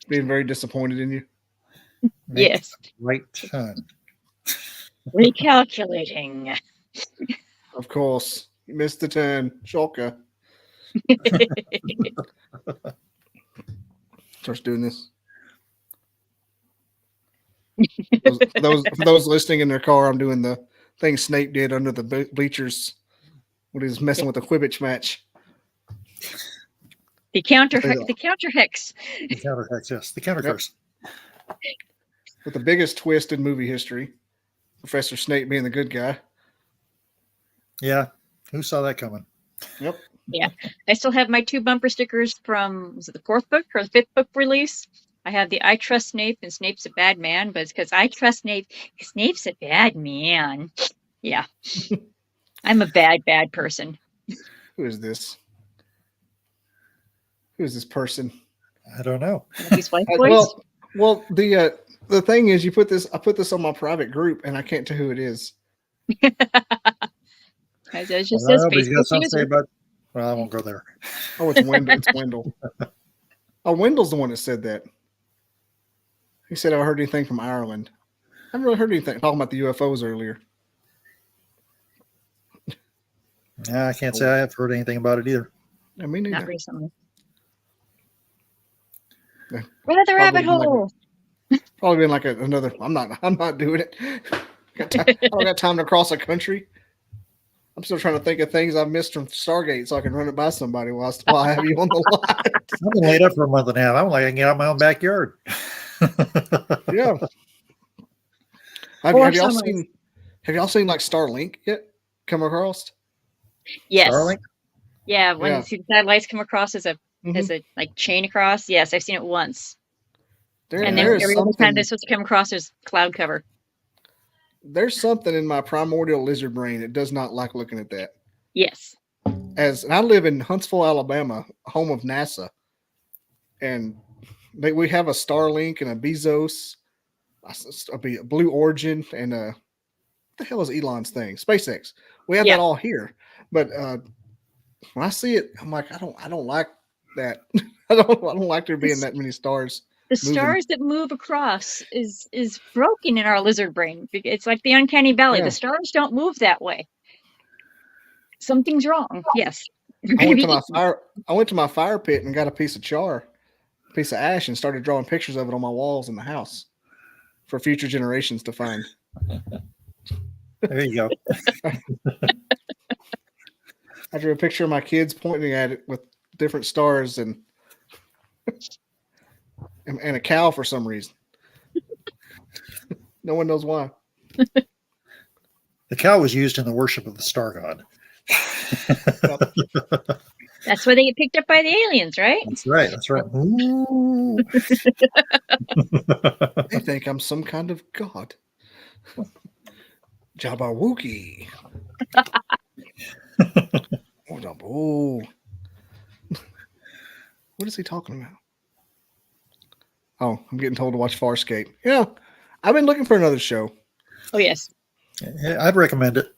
Being very disappointed in you. Yes. Right turn. Recalculating. Of course. You missed the turn. Shocker. Starts doing this. For those listening in their car, I'm doing the thing Snape did under the bleachers when he was messing with the Quidditch match. The counter hex. The counter hex, yes. The counter curse. With the biggest twist in movie history. Professor Snape being the good guy. Yeah. Who saw that coming? Yep. Yeah. I still have my 2 bumper stickers from, was it the 4th book or the 5th book release? I have the I trust Snape and Snape's a bad man, but it's because I trust Snape. Snape's a bad man. Yeah. I'm a bad person. Who is this? Who is this person? I don't know. These white boys? Well, the thing is, I put this on my private group, and I can't tell who it is. It just says he's got something to say user. about. Well, I won't go there. Oh, it's Wendell. It's Wendell. Oh, Wendell's the one that said that. He said, "I heard anything from Ireland." I haven't really heard anything talking about the UFOs earlier. Yeah, I can't say I have heard anything about it either. I mean, Not recently. Yeah. Where the rabbit hole? Probably been like another. I'm not doing it. I don't got time to cross a country. I'm still trying to think of things I've missed from Stargate so I can run it by somebody while I have you on the line. I've been laid up for a month and a half. I'm like, I can get out of my own backyard. Yeah. Have y'all seen like Starlink yet come across? Yes. Starlink? Yeah, when you see the satellites come across as a like chain across. Yes, I've seen it once. And then every other time they're supposed to come across, there's cloud cover. There's something in my primordial lizard brain that does not like looking at that. Yes. And I live in Huntsville, Alabama, home of NASA. And we have a Starlink and a Bezos, a Blue Origin, and what the hell is Elon's thing? SpaceX. We have that all here. But when I see it, I'm like, I don't like that. I don't like there being that many stars. The stars that move across is broken in our lizard brain. It's like the uncanny valley. Yeah. The stars don't move that way. Something's wrong. Yes. I went to my fire pit and got a piece of ash, and started drawing pictures of it on my walls in the house for future generations to find. There you go. I drew a picture of my kids pointing at it with different stars and a cow for some reason. No one knows why. The cow was used in the worship of the star god. That's why they get picked up by the aliens, right? That's right. Ooh. They think I'm some kind of god. Jabberwocky. Oh. What is he talking about? Oh, I'm getting told to watch Farscape. Yeah, I've been looking for another show. Oh, yes. I'd recommend it.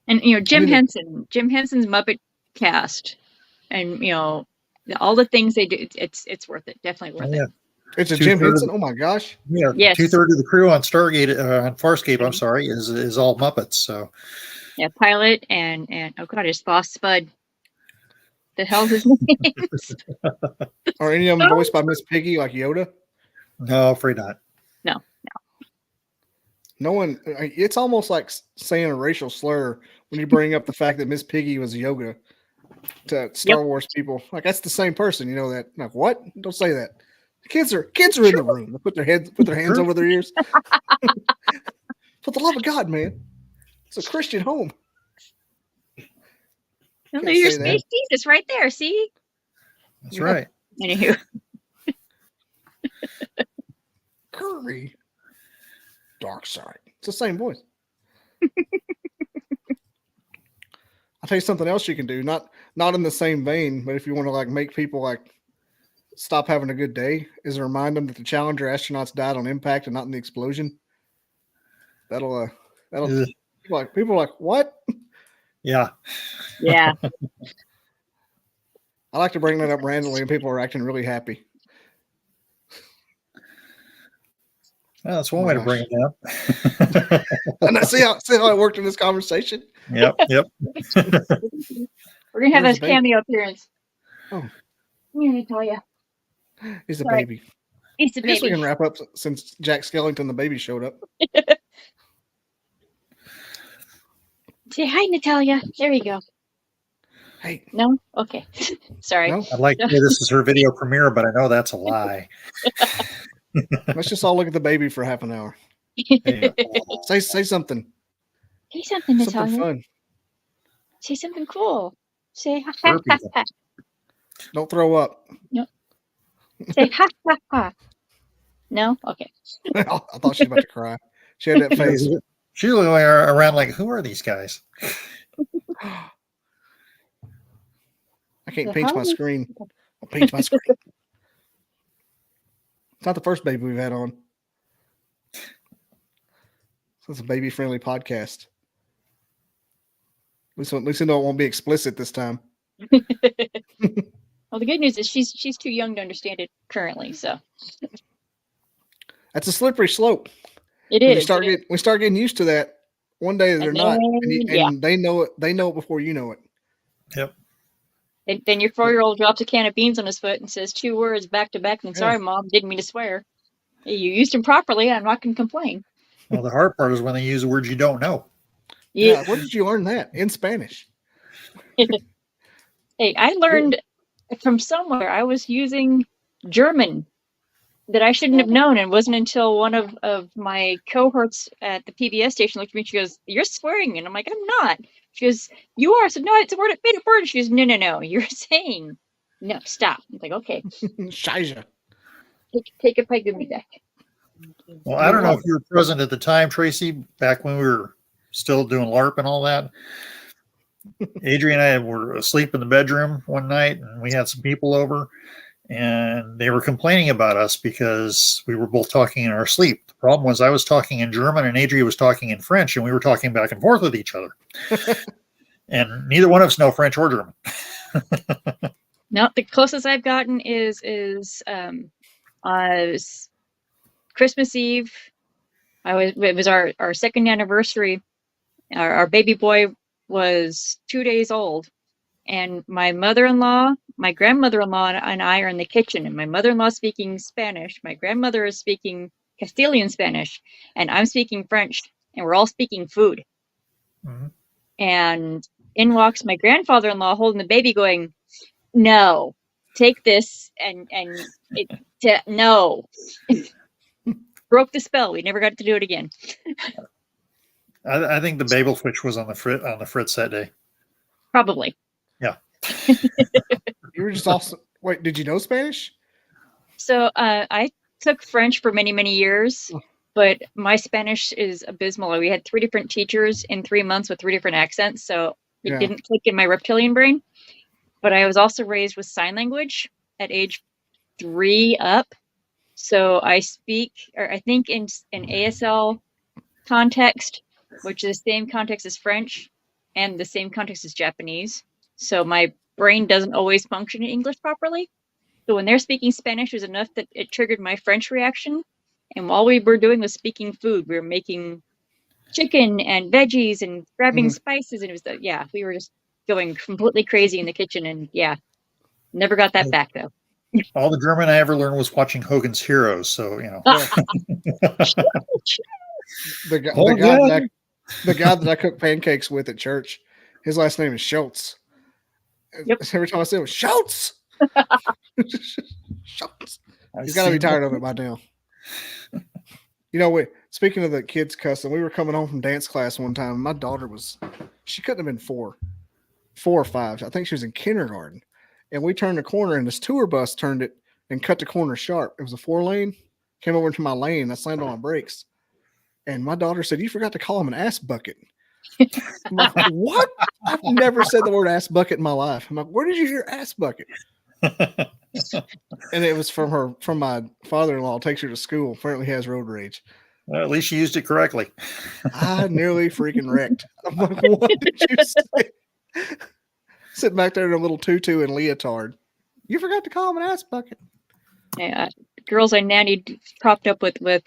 And Jim Henson's Muppet Cast, and all the things they do, it's worth it. Definitely worth it. It's a Jim Henson. Oh my gosh. Yeah. Yes. 2/3 of the crew on Stargate, on Farscape, I'm sorry, is all Muppets. So. Yeah, Pilot and oh god, his boss Spud. The hell's his name? Are any of them voiced by Miss Piggy like Yoda? No, afraid not. No. No one. It's almost like saying a racial slur when you bring up the fact that Miss Piggy was Yoda to Star Wars people. Like, that's the same person. You know that? Like, what? Don't say that. Kids are in the room. They put their hands over their ears. For the love of God, man! It's a Christian home. No, there's your space Jesus right there. See? That's right. Anywho. Curry. Dark side. It's the same voice. I'll tell you something else you can do. Not in the same vein, but if you want to like make people like stop having a good day, is to remind them that the Challenger astronauts died on impact and not in the explosion. That'll people are like, what? Yeah. Yeah. I like to bring that up randomly and people are acting really happy. Well, that's one way to bring it up. And I see how it worked in this conversation. Yep. We're gonna have this cameo appearance. Oh. I'm gonna tell you. He's a baby. He's a baby. I guess we can wrap up since Jack Skellington the baby showed up. Say hi, Natalia. There you go. Hey. No? Okay. Sorry. No? I'd like to say this is her video premiere, but I know that's a lie. Let's just all look at the baby for half an hour. Say something. Say something, Natalia. Something fun. Say something cool. Say ha ha ha ha. Don't throw up. No. Say ha ha ha. No? Okay. I thought she was about to cry. She had that face. She looked around like, who are these guys? I can't pinch my screen. I'll pinch my screen. It's not the first baby we've had on. So it's a baby-friendly podcast. At least I know it won't be explicit this time. Well, the good news is she's too young to understand it currently. So that's a slippery slope. It is. We start getting used to that. One day they're not, and they know it. They know it before you know it. Yep. And then your 4-year-old drops a can of beans on his foot and says 2 words back to back. And sorry, Mom, didn't mean to swear. You used them properly. I'm not going to complain. Well, the hard part is when they use words you don't know. Yeah. Where did you learn that? In Spanish. Hey, I learned from somewhere. I was using German that I shouldn't have known. And it wasn't until one of my cohorts at the PBS station looked at me and she goes, "You're swearing." And I'm like, "I'm not." She goes, "You are." I said, "No, it's a word. It made a word." She goes, No. You're saying, no, stop. I'm like, okay. Scheisse. Take a peg of me back. Well, I don't know if you were present at the time, Tracy, back when we were still doing LARP and all that. Adrian and I were asleep in the bedroom one night, and we had some people over, and they were complaining about us because we were both talking in our sleep. The problem was I was talking in German and Adrian was talking in French, and we were talking back and forth with each other. And neither one of us know French or German. No, the closest I've gotten is Christmas Eve. It was our second anniversary. Our baby boy was 2 days old, and my mother-in-law, my grandmother-in-law, and I are in the kitchen, and my mother-in-law is speaking Spanish, my grandmother is speaking Castilian Spanish, and I'm speaking French, and we're all speaking food. Mm-hmm. And in walks my grandfather-in-law holding the baby, going, "No, take this," and no. Broke the spell. We never got to do it again. I think the Babel fish was on the fritz that day. Probably. Yeah. You were just also wait. Did you know Spanish? So I took French for many, many years, but my Spanish is abysmal. We had 3 different teachers in 3 months with 3 different accents, so it didn't click in my reptilian brain. But I was also raised with sign language at age 3 up. So I speak, or I think in ASL context, which is the same context as French and the same context as Japanese. So my brain doesn't always function in English properly. So when they're speaking Spanish, it was enough that it triggered my French reaction. And while we were doing was speaking food, we were making chicken and veggies and grabbing spices. And it was, we were just going completely crazy in the kitchen. And never got that back though. All the German I ever learned was watching Hogan's Heroes. So, the guy that I cook pancakes with at church, his last name is Schultz. Yep. Every time I say it, Schultz. Schultz. He's got to be tired of it by now. Speaking of the kids cussing, we were coming home from dance class one time. My daughter she couldn't have been 4 or 5. I think she was in kindergarten. And we turned the corner, and this tour bus turned it and cut the corner sharp. It was a 4-lane. Came over into my lane. I slammed on my brakes. And my daughter said, "You forgot to call him an ass bucket." I'm like, what? I've never said the word ass bucket in my life. I'm like, where did you hear ass bucket? And it was from my father-in-law. Takes her to school. Apparently has road rage. Well, at least she used it correctly. I nearly freaking wrecked. I'm like, what did you say? Sitting back there in a little tutu and leotard. You forgot to call him an ass bucket. Yeah, girls I nannied propped up with what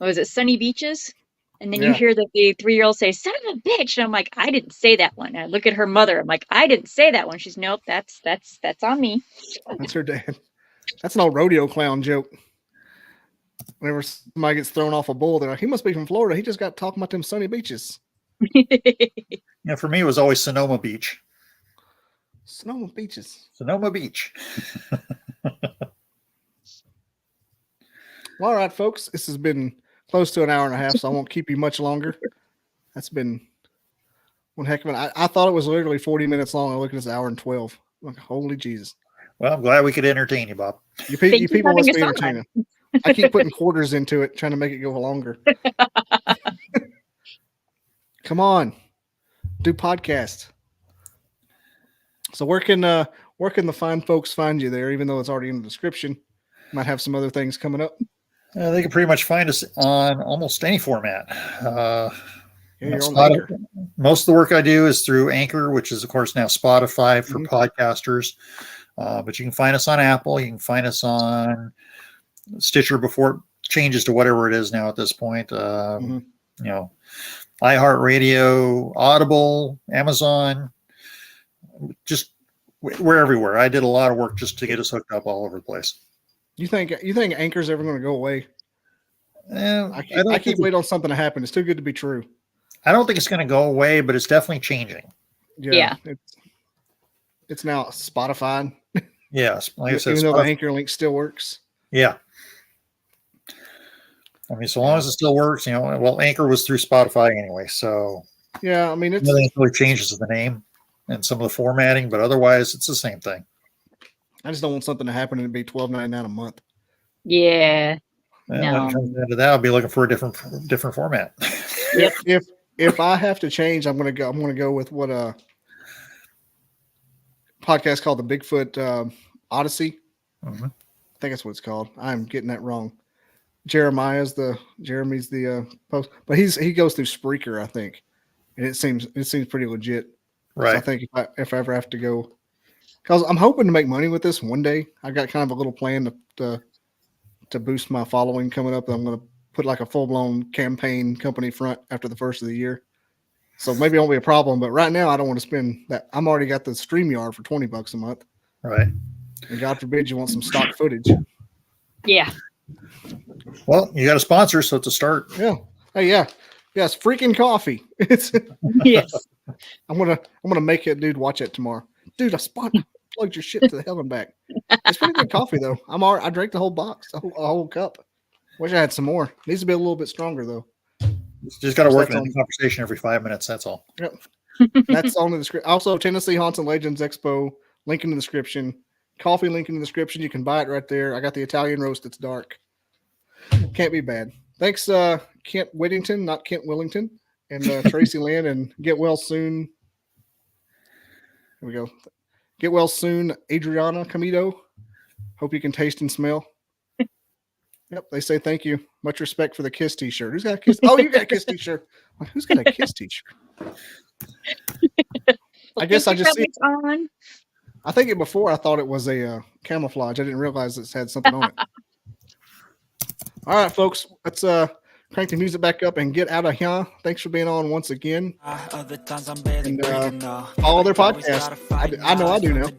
was it, Sunny Beaches? And then you hear the 3-year-old say, "Son of a bitch." And I'm like, I didn't say that one. And I look at her mother. I'm like, I didn't say that one. She's, nope, that's on me. That's her dad. That's an old rodeo clown joke. Whenever somebody gets thrown off a bull, they're like, he must be from Florida. He just got talking about them sunny beaches. Yeah, for me, it was always Sonoma Beach. Sonoma Beaches. Sonoma Beach. Well, all right, folks. This has been close to an hour and a half, so I won't keep you much longer. That's been one heck of an. I thought it was literally 40 minutes long. I look at this hour and 12. I'm like, holy Jesus. Well, I'm glad we could entertain you, Bob. You people must be entertaining. I keep putting quarters into it, trying to make it go longer. Come on. Do podcast. So where can the fine folks find you there, even though it's already in the description? Might have some other things coming up. They can pretty much find us on almost any format. Most of the work I do is through Anchor, which is, of course, now Spotify for podcasters. But you can find us on Apple. You can find us on Stitcher before it changes to whatever it is now at this point. iHeartRadio, Audible, Amazon. Just we're everywhere. I did a lot of work just to get us hooked up all over the place. You think Anchor's ever going to go away? I keep waiting on something to happen. It's too good to be true. I don't think it's going to go away, but it's definitely changing. Yeah. It's now Spotify. Yes. Like I said, even though the Anchor link still works. Yeah. I mean, so long as it still works, Anchor was through Spotify anyway. So yeah, I mean, it really changes the name and some of the formatting, but otherwise it's the same thing. I just don't want something to happen and it'd be $12.99 a month. Yeah. No. When it comes down to that, I'll be looking for a different format. Yep. If I have to change, I'm gonna go with what a podcast called the Bigfoot Odyssey. Mm-hmm. I think that's what it's called. I'm getting that wrong. Jeremy's the post, but he goes through Spreaker, I think, and it seems pretty legit. Right. So I think if I ever have to go, because I'm hoping to make money with this one day. I got kind of a little plan to boost my following coming up. I'm going to put like a full blown campaign company front after the first of the year. So maybe it won't be a problem, but right now I don't want to spend that. I'm already got the StreamYard for $20 a month. Right. And God forbid you want some stock footage. Yeah. Well, you got a sponsor, so it's a start. Yeah. Hey, yeah. Yes, Friggen Cawfee. It's yes. I'm gonna make it, dude. Watch it tomorrow, dude. I plugged your shit to the hell and back. It's pretty good coffee though. I drank the whole box, a whole cup. Wish I had some more. Needs to be a little bit stronger though. Just got to work on the conversation every 5 minutes. That's all. Yep. That's on the description. Also, Tennessee Haunts and Legends Expo. Link in the description. Coffee link in the description. You can buy it right there. I got the Italian roast. It's dark. Can't be bad. Thanks, Kent Whittington, not Kent Willington, and Tracy Lynn, and get well soon. Here we go. Get well soon, Adrianna Comito. Hope you can taste and smell. Yep, they say thank you. Much respect for the Kiss t-shirt. Who's got a Kiss? Oh, you got a Kiss t-shirt. Who's got a Kiss t-shirt? I guess I just see it. On. I think before I thought it was a camouflage. I didn't realize it had something on it. All right, folks, let's crank the music back up and get out of here. Thanks for being on once again. And follow their podcast. I know I do now.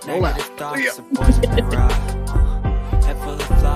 Roll out. See ya.